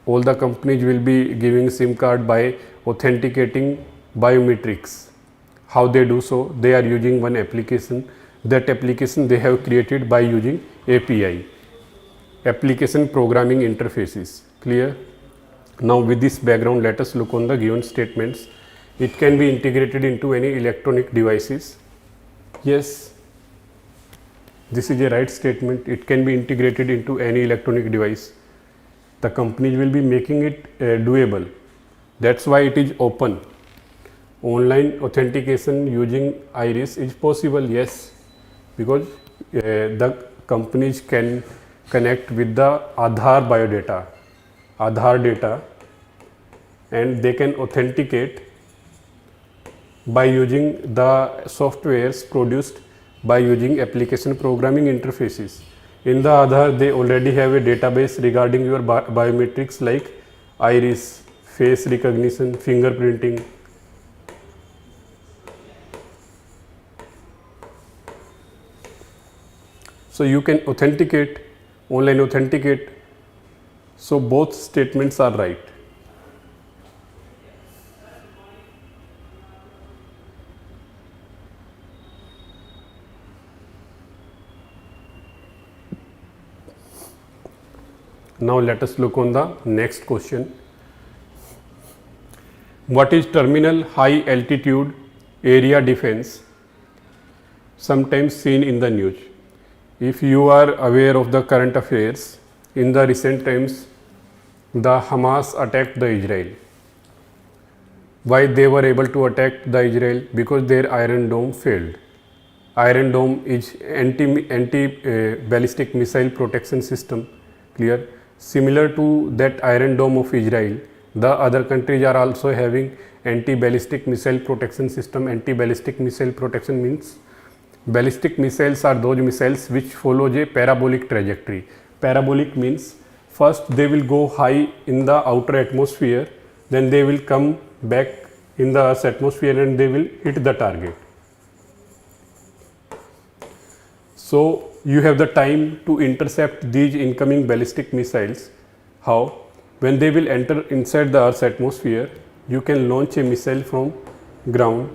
all the companies will be giving SIM card by authenticating biometrics. How they do so? They are using one application. That application they have created by using API, Application Programming Interfaces. Clear? Now with this background, let us look on the given statements. It can be integrated into any electronic devices. Yes, this is a right statement. It can be integrated into any electronic device. The companies will be making it doable. That's why it is open. Online authentication using iris is possible, yes, because the companies can connect with the Aadhaar data, and they can authenticate by using the softwares produced by using application programming interfaces. In the Aadhaar, they already have a database regarding your biometrics like iris, face recognition, fingerprinting. So you can authenticate, online authenticate. So both statements are right. Now let us look on the next question. What is terminal high altitude area defense, sometimes seen in the news? If you are aware of the current affairs, in the recent times, the Hamas attacked the Israel. Why they were able to attack the Israel? Because their Iron Dome failed. Iron Dome is anti-ballistic missile protection system. Clear? Similar to that Iron Dome of Israel, the other countries are also having anti-ballistic missile protection system. Anti-ballistic missile protection means ballistic missiles are those missiles which follow a parabolic trajectory. Parabolic means first they will go high in the outer atmosphere, then they will come back in the Earth's atmosphere and they will hit the target. So you have the time to intercept these incoming ballistic missiles. How? When they will enter inside the Earth's atmosphere, you can launch a missile from ground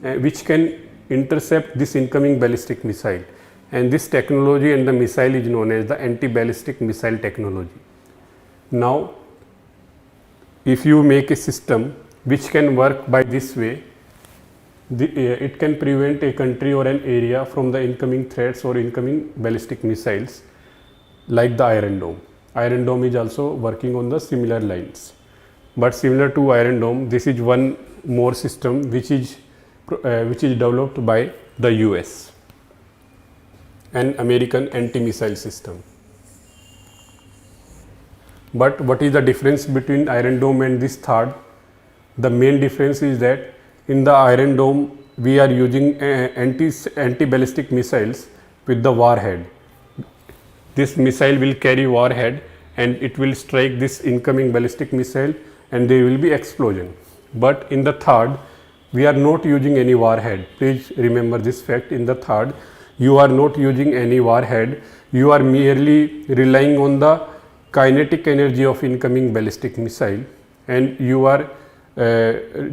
which can intercept this incoming ballistic missile, and this technology and the missile is known as the anti-ballistic missile technology. Now if you make a system which can work by this way, it can prevent a country or an area from the incoming threats or incoming ballistic missiles, like the Iron Dome. Iron Dome is also working on the similar lines, but similar to Iron Dome, this is one more system which is developed by the US, an American anti-missile system. But what is the difference between Iron Dome and this third? The main difference is that in the Iron Dome we are using anti-ballistic missiles with the warhead. This missile will carry warhead and it will strike this incoming ballistic missile and there will be explosion. But in the third, we are not using any warhead. Please remember this fact. In the third, you are not using any warhead. You are merely relying on the kinetic energy of incoming ballistic missile, and you are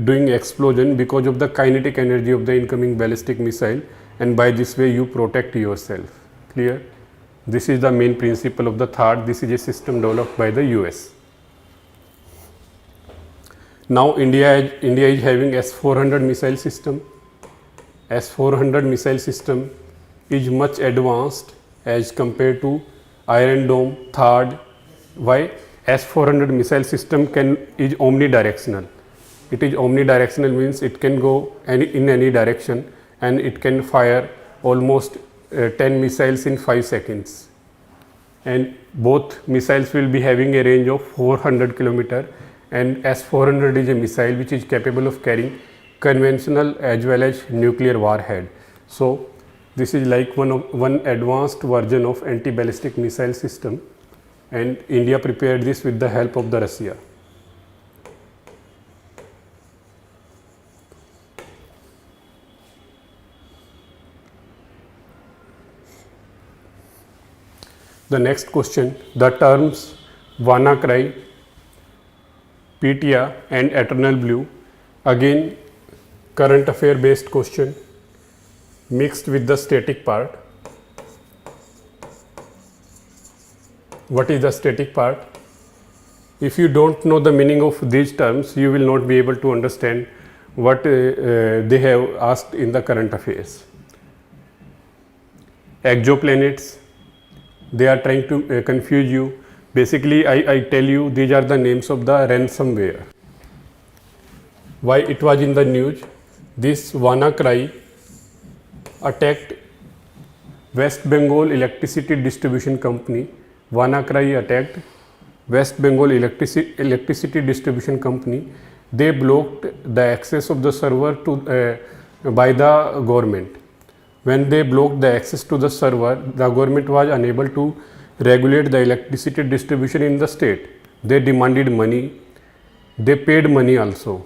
doing explosion because of the kinetic energy of the incoming ballistic missile, and by this way you protect yourself. Clear? This is the main principle of the third. This is a system developed by the US. Now India is having S-400 missile system. S-400 missile system is much advanced as compared to Iron Dome third. Why? S-400 missile system is omnidirectional. It is omnidirectional means it can go in any direction and it can fire almost 10 missiles in 5 seconds. And both missiles will be having a range of 400 km and S-400 is a missile which is capable of carrying conventional as well as nuclear warhead. So this is like one advanced version of anti-ballistic missile system, and India prepared this with the help of the Russia. The next question, the terms WannaCry, PTIA and Eternal Blue, again current affair based question mixed with the static part. What is the static part? If you don't know the meaning of these terms, you will not be able to understand what they have asked in the current affairs. Exoplanets, they are trying to confuse you. Basically, I tell you these are the names of the ransomware. Why it was in the news? This WannaCry attacked West Bengal Electricity Distribution Company. WannaCry attacked West Bengal Electricity Distribution Company. They blocked the access of the server to by the government. When they blocked the access to the server, the government was unable to regulate the electricity distribution in the state. They demanded money. They paid money also.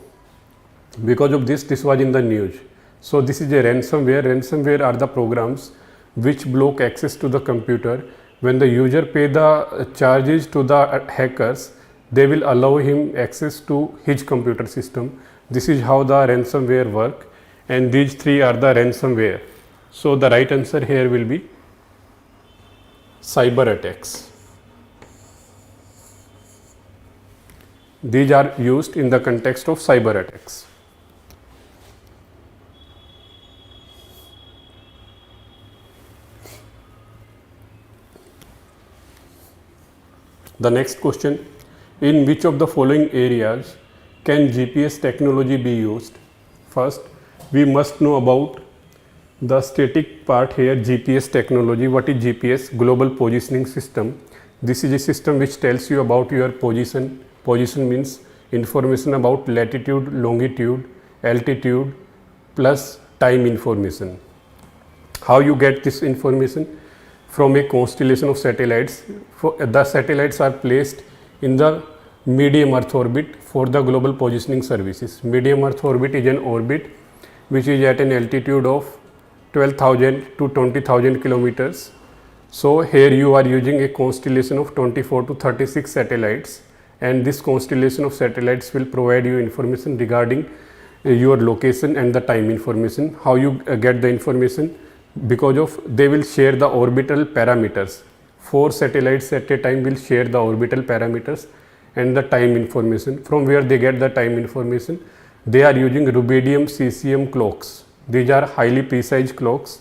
Because of this was in the news. So this is a ransomware. Ransomware are the programs which block access to the computer. When the user pay the charges to the hackers, they will allow him access to his computer system. This is how the ransomware work, and these three are the ransomware. So the right answer here will be cyber attacks. These are used in the context of cyber attacks. The next question, in which of the following areas can GPS technology be used? First, we must know about the static part here, GPS technology. What is GPS? Global Positioning System. This is a system which tells you about your position. Position means information about latitude, longitude, altitude plus time information. How you get this information? From a constellation of satellites. The satellites are placed in the medium Earth orbit for the global positioning services. Medium Earth orbit is an orbit which is at an altitude of 12,000 to 20,000 kilometers. So here you are using a constellation of 24 to 36 satellites, and this constellation of satellites will provide you information regarding your location and the time information. How you get the information? Because of they will share the orbital parameters. 4 satellites at a time will share the orbital parameters and the time information. From where they get the time information? They are using rubidium cesium clocks. These are highly precise clocks.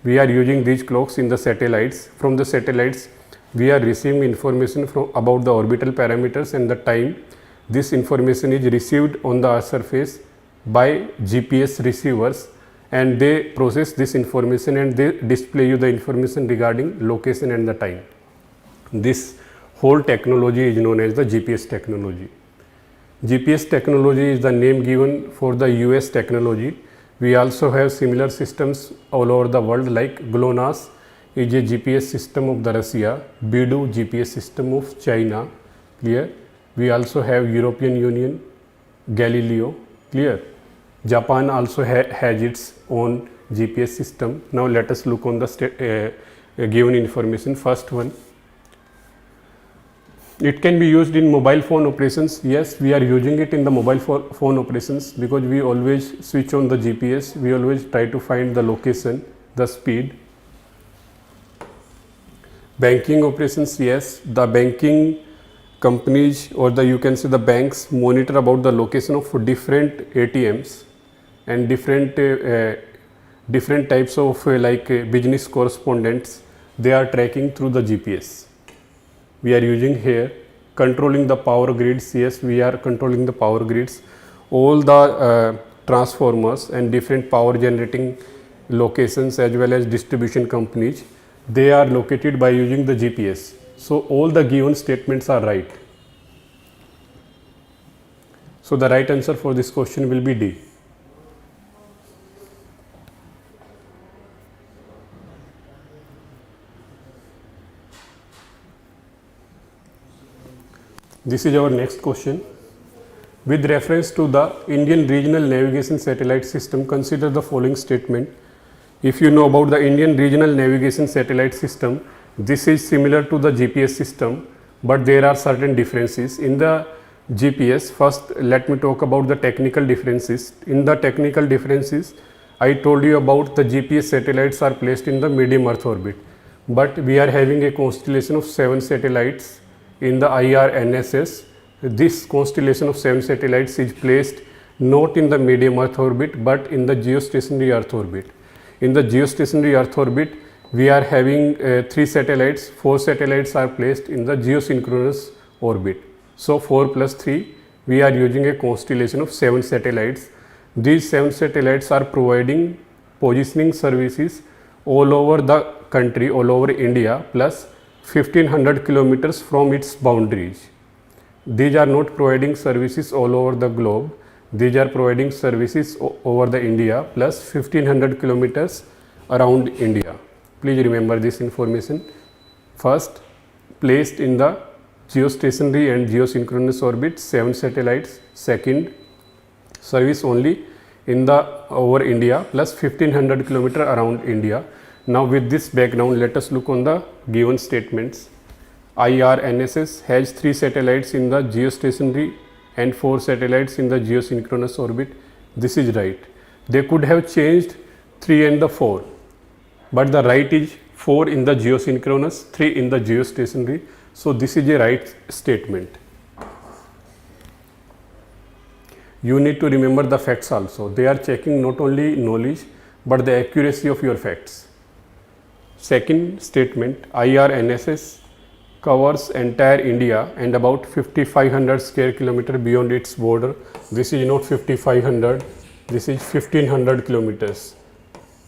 We are using these clocks in the satellites. From the satellites we are receiving information about the orbital parameters and the time. This information is received on the Earth surface by GPS receivers, and they process this information and they display you the information regarding location and the time. This whole technology is known as the GPS technology. GPS technology is the name given for the US technology. We also have similar systems all over the world, like GLONASS is a GPS system of the Russia, BeiDou GPS system of China, clear. We also have European Union, Galileo, clear. Japan also has its own GPS system. Now let us look on the given information. First one, it can be used in mobile phone operations. Yes, we are using it in the mobile phone operations because we always switch on the GPS. We always try to find the location, the speed. Banking operations, yes, the banking companies or you can say the banks monitor about the location of different ATMs and different types of business correspondents. They are tracking through the GPS. We are using here controlling the power grids. Yes, we are controlling the power grids. All the transformers and different power generating locations as well as distribution companies, they are located by using the GPS. So all the given statements are right. So the right answer for this question will be D. This is our next question. With reference to the Indian Regional Navigation Satellite System, consider the following statement. If you know about the Indian Regional Navigation Satellite System, this is similar to the GPS system, but there are certain differences. In the GPS, first let me talk about the technical differences. In the technical differences, I told you about the GPS satellites are placed in the medium Earth orbit, but we are having a constellation of 7 satellites in the IRNSS. This constellation of 7 satellites is placed not in the medium Earth orbit but in the geostationary Earth orbit. In the geostationary Earth orbit, we are having 3 satellites. 4 satellites are placed in the geosynchronous orbit. So 4 plus 3, we are using a constellation of 7 satellites. These 7 satellites are providing positioning services all over the country, all over India, plus 1500 kilometers from its boundaries. These are not providing services all over the globe. These are providing services over the India plus 1500 kilometers around India. Please remember this information. First, placed in the geostationary and geosynchronous orbit, 7 satellites. Second, service only in the over India plus 1500 kilometer around India. Now with this background, let us look on the given statements. IRNSS has 3 satellites in the geostationary and 4 satellites in the geosynchronous orbit. This is right. They could have changed 3 and the 4, but the right is 4 in the geosynchronous, 3 in the geostationary. So this is a right statement. You need to remember the facts also. They are checking not only knowledge but the accuracy of your facts. Second statement, IRNSS covers entire India and about 5500 square kilometer beyond its border. This is not 5500, this is 1500 kilometers.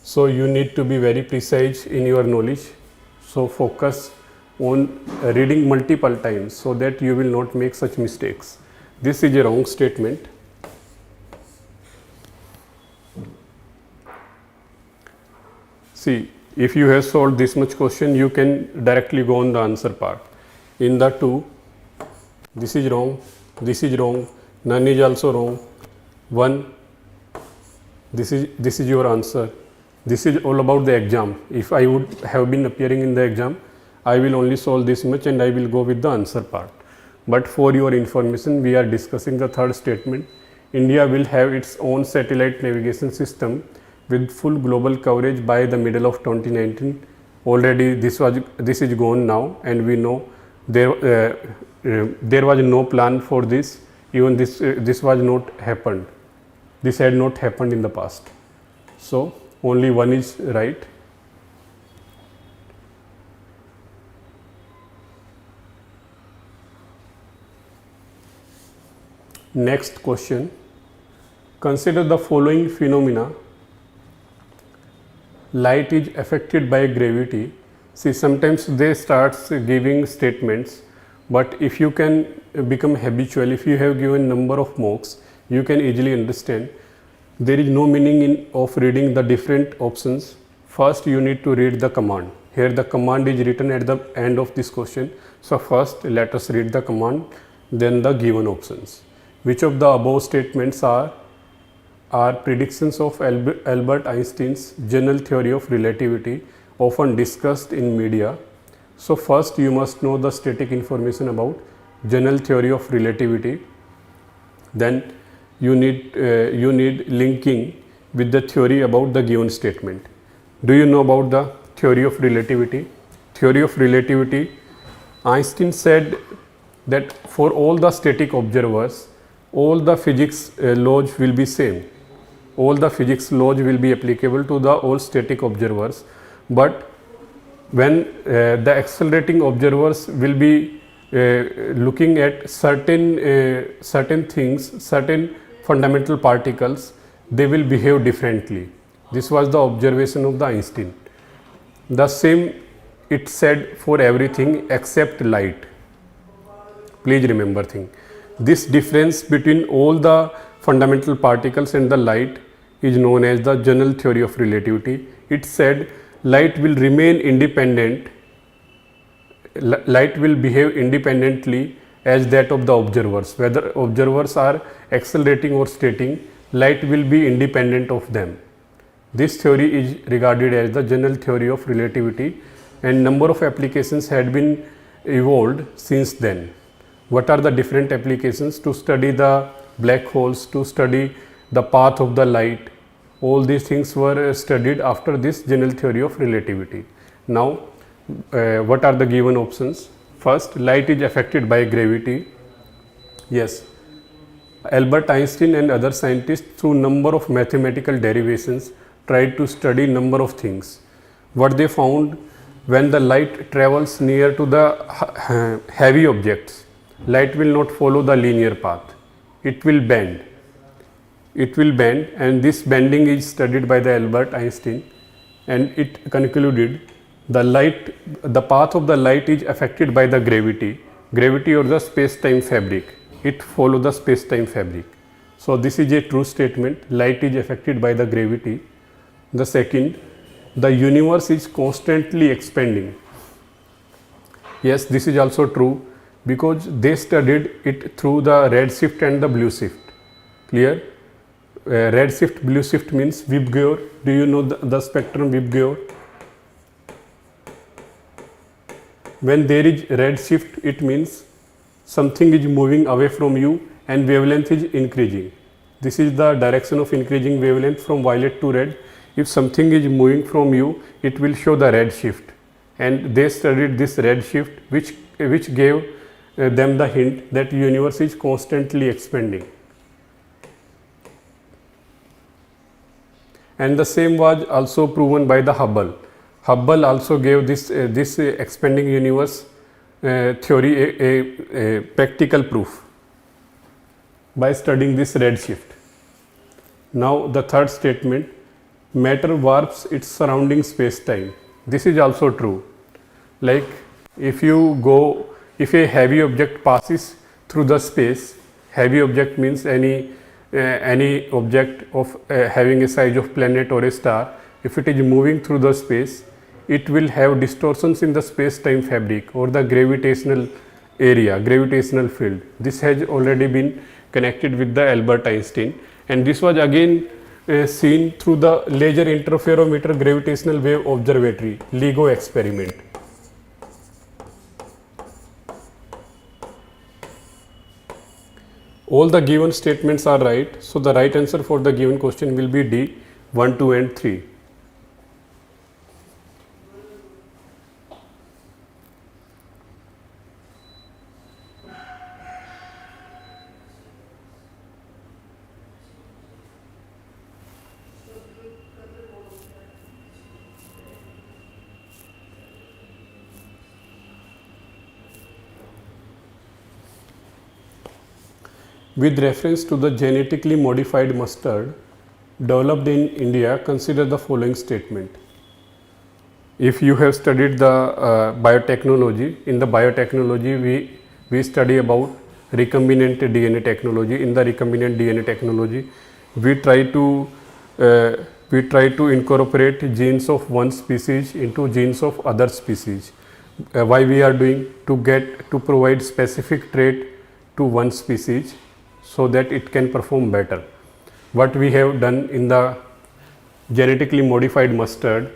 So you need to be very precise in your knowledge. So focus on reading multiple times so that you will not make such mistakes. This is a wrong statement. See, if you have solved this much question, you can directly go on the answer part. In the 2, this is wrong, none is also wrong. 1, this is your answer. This is all about the exam. If I would have been appearing in the exam, I will only solve this much and I will go with the answer part. But for your information, we are discussing the third statement. India will have its own satellite navigation system with full global coverage by the middle of 2019. Already this is gone now, and we know there was no plan for this. Even this was not happened. This had not happened in the past. So only 1 is right. Next question. Consider the following phenomena. Light is affected by gravity. See, sometimes they start giving statements, but if you can become habitual, if you have given number of mocks, you can easily understand. There is no meaning of reading the different options. First you need to read the command. Here the command is written at the end of this question. So first let us read the command, then the given options. Which of the above statements are predictions of Albert Einstein's general theory of relativity, often discussed in media? So first you must know the static information about general theory of relativity. Then you need linking with the theory about the given statement. Do you know about the theory of relativity? Theory of relativity, Einstein said that for all the static observers, all the physics laws will be same. All the physics laws will be applicable to the all static observers, but when the accelerating observers will be looking at certain things, certain fundamental particles, they will behave differently. This was the observation of the Einstein. The same it said for everything except light. Please remember thing. This difference between all the fundamental particles and the light is known as the general theory of relativity. It said light will remain independent, light will behave independently as that of the observers. Whether observers are accelerating or stating, light will be independent of them. This theory is regarded as the general theory of relativity, and number of applications had been evolved since then. What are the different applications? To study the black holes, to study the path of the light, all these things were studied after this general theory of relativity. Now, what are the given options? First, light is affected by gravity. Yes, Albert Einstein and other scientists through number of mathematical derivations tried to study number of things. What they found, when the light travels near to the heavy objects, light will not follow the linear path. It will bend. It will bend, and this bending is studied by the Albert Einstein, and it concluded the path of the light is affected by the gravity or the space-time fabric. It follows the space-time fabric. So this is a true statement. Light is affected by the gravity. The second, the universe is constantly expanding. Yes, this is also true, because they studied it through the red shift and the blue shift. Clear? Red shift, blue shift means Vibgyor. Do you know the spectrum Vibgyor? When there is red shift, it means something is moving away from you and wavelength is increasing. This is the direction of increasing wavelength from violet to red. If something is moving from you, it will show the red shift, and they studied this red shift, which gave them the hint that universe is constantly expanding. And the same was also proven by the Hubble. Hubble also gave this expanding universe theory a practical proof by studying this red shift. Now the third statement, matter warps its surrounding space-time. This is also true. Like if a heavy object passes through the space, heavy object means any object of having a size of planet or a star, if it is moving through the space, it will have distortions in the space-time fabric or the gravitational area, gravitational field. This has already been connected with the Albert Einstein, and this was again seen through the Laser Interferometer Gravitational Wave Observatory, LIGO experiment. All the given statements are right, so the right answer for the given question will be D, 1, 2 and 3. With reference to the genetically modified mustard developed in India, consider the following statement. If you have studied the biotechnology, in the biotechnology we study about recombinant DNA technology. In the recombinant DNA technology, we try to incorporate genes of one species into genes of other species. Why we are doing? To provide specific trait to one species, so that it can perform better. What we have done in the genetically modified mustard,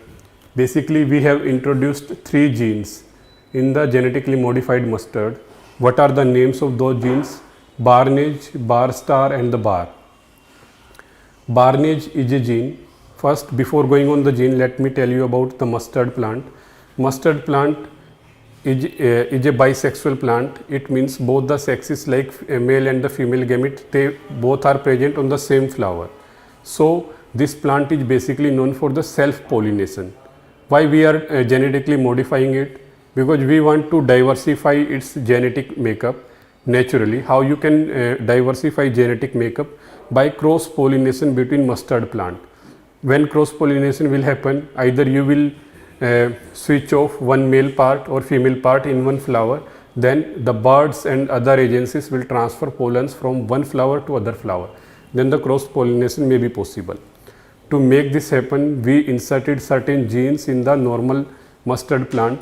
basically we have introduced 3 genes in the genetically modified mustard. What are the names of those genes? Barnage, bar star and the bar. Barnage is a gene. First, before going on the gene, let me tell you about the mustard plant. Mustard plant is a bisexual plant. It means both the sexes, like male and the female gamete, they both are present on the same flower. So this plant is basically known for the self-pollination. Why we are genetically modifying it? Because we want to diversify its genetic makeup naturally. How you can diversify genetic makeup? By cross-pollination between mustard plant. When cross-pollination will happen, either you will switch off one male part or female part in one flower, then the birds and other agencies will transfer pollens from one flower to other flower. Then the cross pollination may be possible. To make this happen, we inserted certain genes in the normal mustard plant.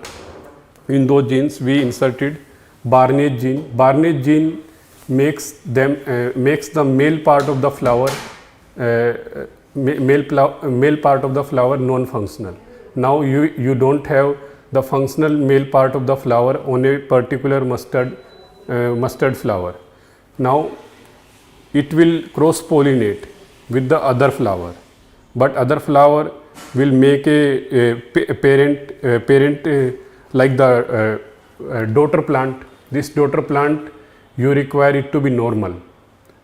In those genes, we inserted Barnage gene. Barnage gene makes the male part of the flower male part of the flower non-functional. Now you don't have the functional male part of the flower on a particular mustard flower. Now it will cross pollinate with the other flower, but other flower will make a parent like the daughter plant. This daughter plant, you require it to be normal.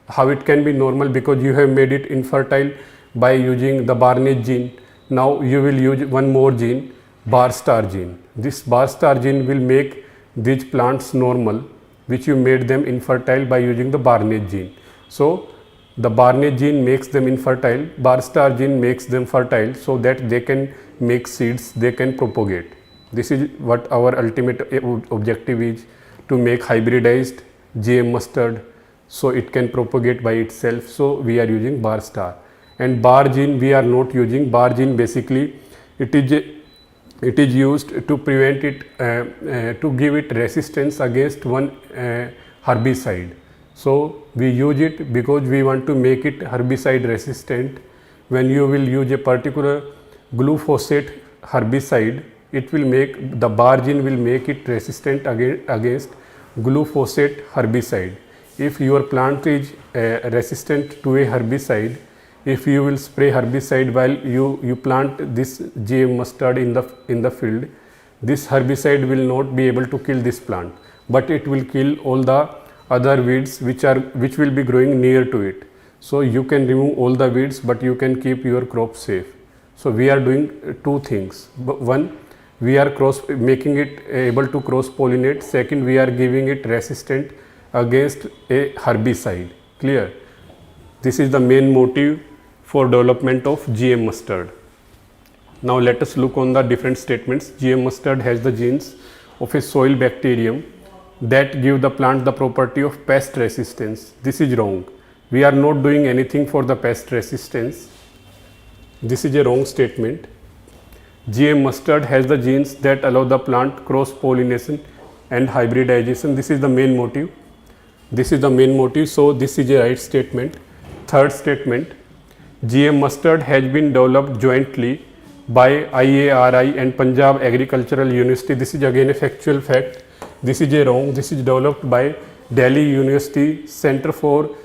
How it can be normal? Because you have made it infertile by using the Barnage gene. Now you will use one more gene, bar star gene. This bar star gene will make these plants normal, which you made them infertile by using the Barnage gene. So the Barnage gene makes them infertile, bar star gene makes them fertile, so that they can make seeds, they can propagate. This is what our ultimate objective is, to make hybridized GM mustard so it can propagate by itself. So we are using bar star. And bar gene we are not using. Bar gene basically it is used to prevent it, to give it resistance against one herbicide. So we use it because we want to make it herbicide resistant. When you will use a particular glyphosate herbicide, it will make, the bar gene will make it resistant against glyphosate herbicide. If your plant is resistant to a herbicide, if you will spray herbicide while you plant this GM mustard in the field, this herbicide will not be able to kill this plant, but it will kill all the other weeds which will be growing near to it. So you can remove all the weeds, but you can keep your crop safe. So we are doing two things. One, we are making it able to cross pollinate. Second, we are giving it resistant against a herbicide. Clear? This is the main motive for development of GM mustard. Now let us look on the different statements. GM mustard has the genes of a soil bacterium that give the plant the property of pest resistance. This is wrong. We are not doing anything for the pest resistance. This is a wrong statement. GM mustard has the genes that allow the plant cross pollination and hybridization. This is the main motive. This is the main motive. So this is a right statement. Third statement, GM mustard has been developed jointly by IARI and Punjab Agricultural University. This is again a factual fact. This is a wrong. This is developed by Delhi University Center for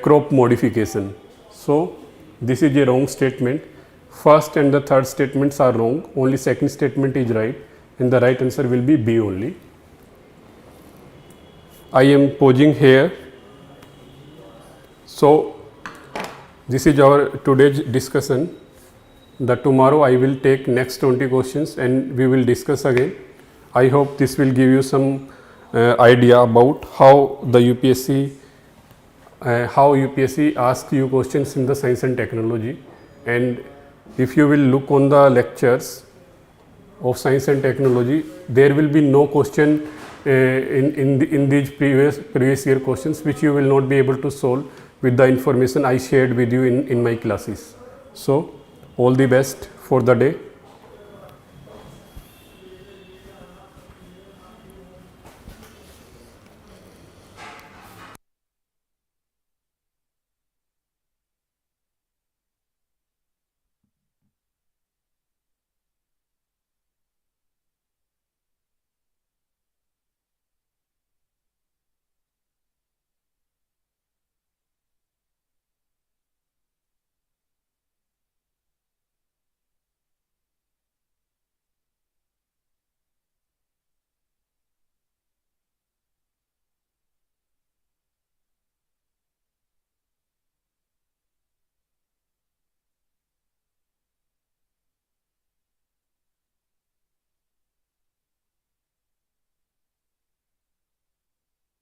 Crop Modification. So this is a wrong statement. First and the third statements are wrong. Only second statement is right, and the right answer will be B only. I am pausing here. So this is our today's discussion. Tomorrow I will take next 20 questions and we will discuss again. I hope this will give you some idea about how the UPSC asks you questions in the science and technology. And if you will look on the lectures of science and technology, there will be no question in these previous year questions which you will not be able to solve with the information I shared with you in my classes. So all the best for the day.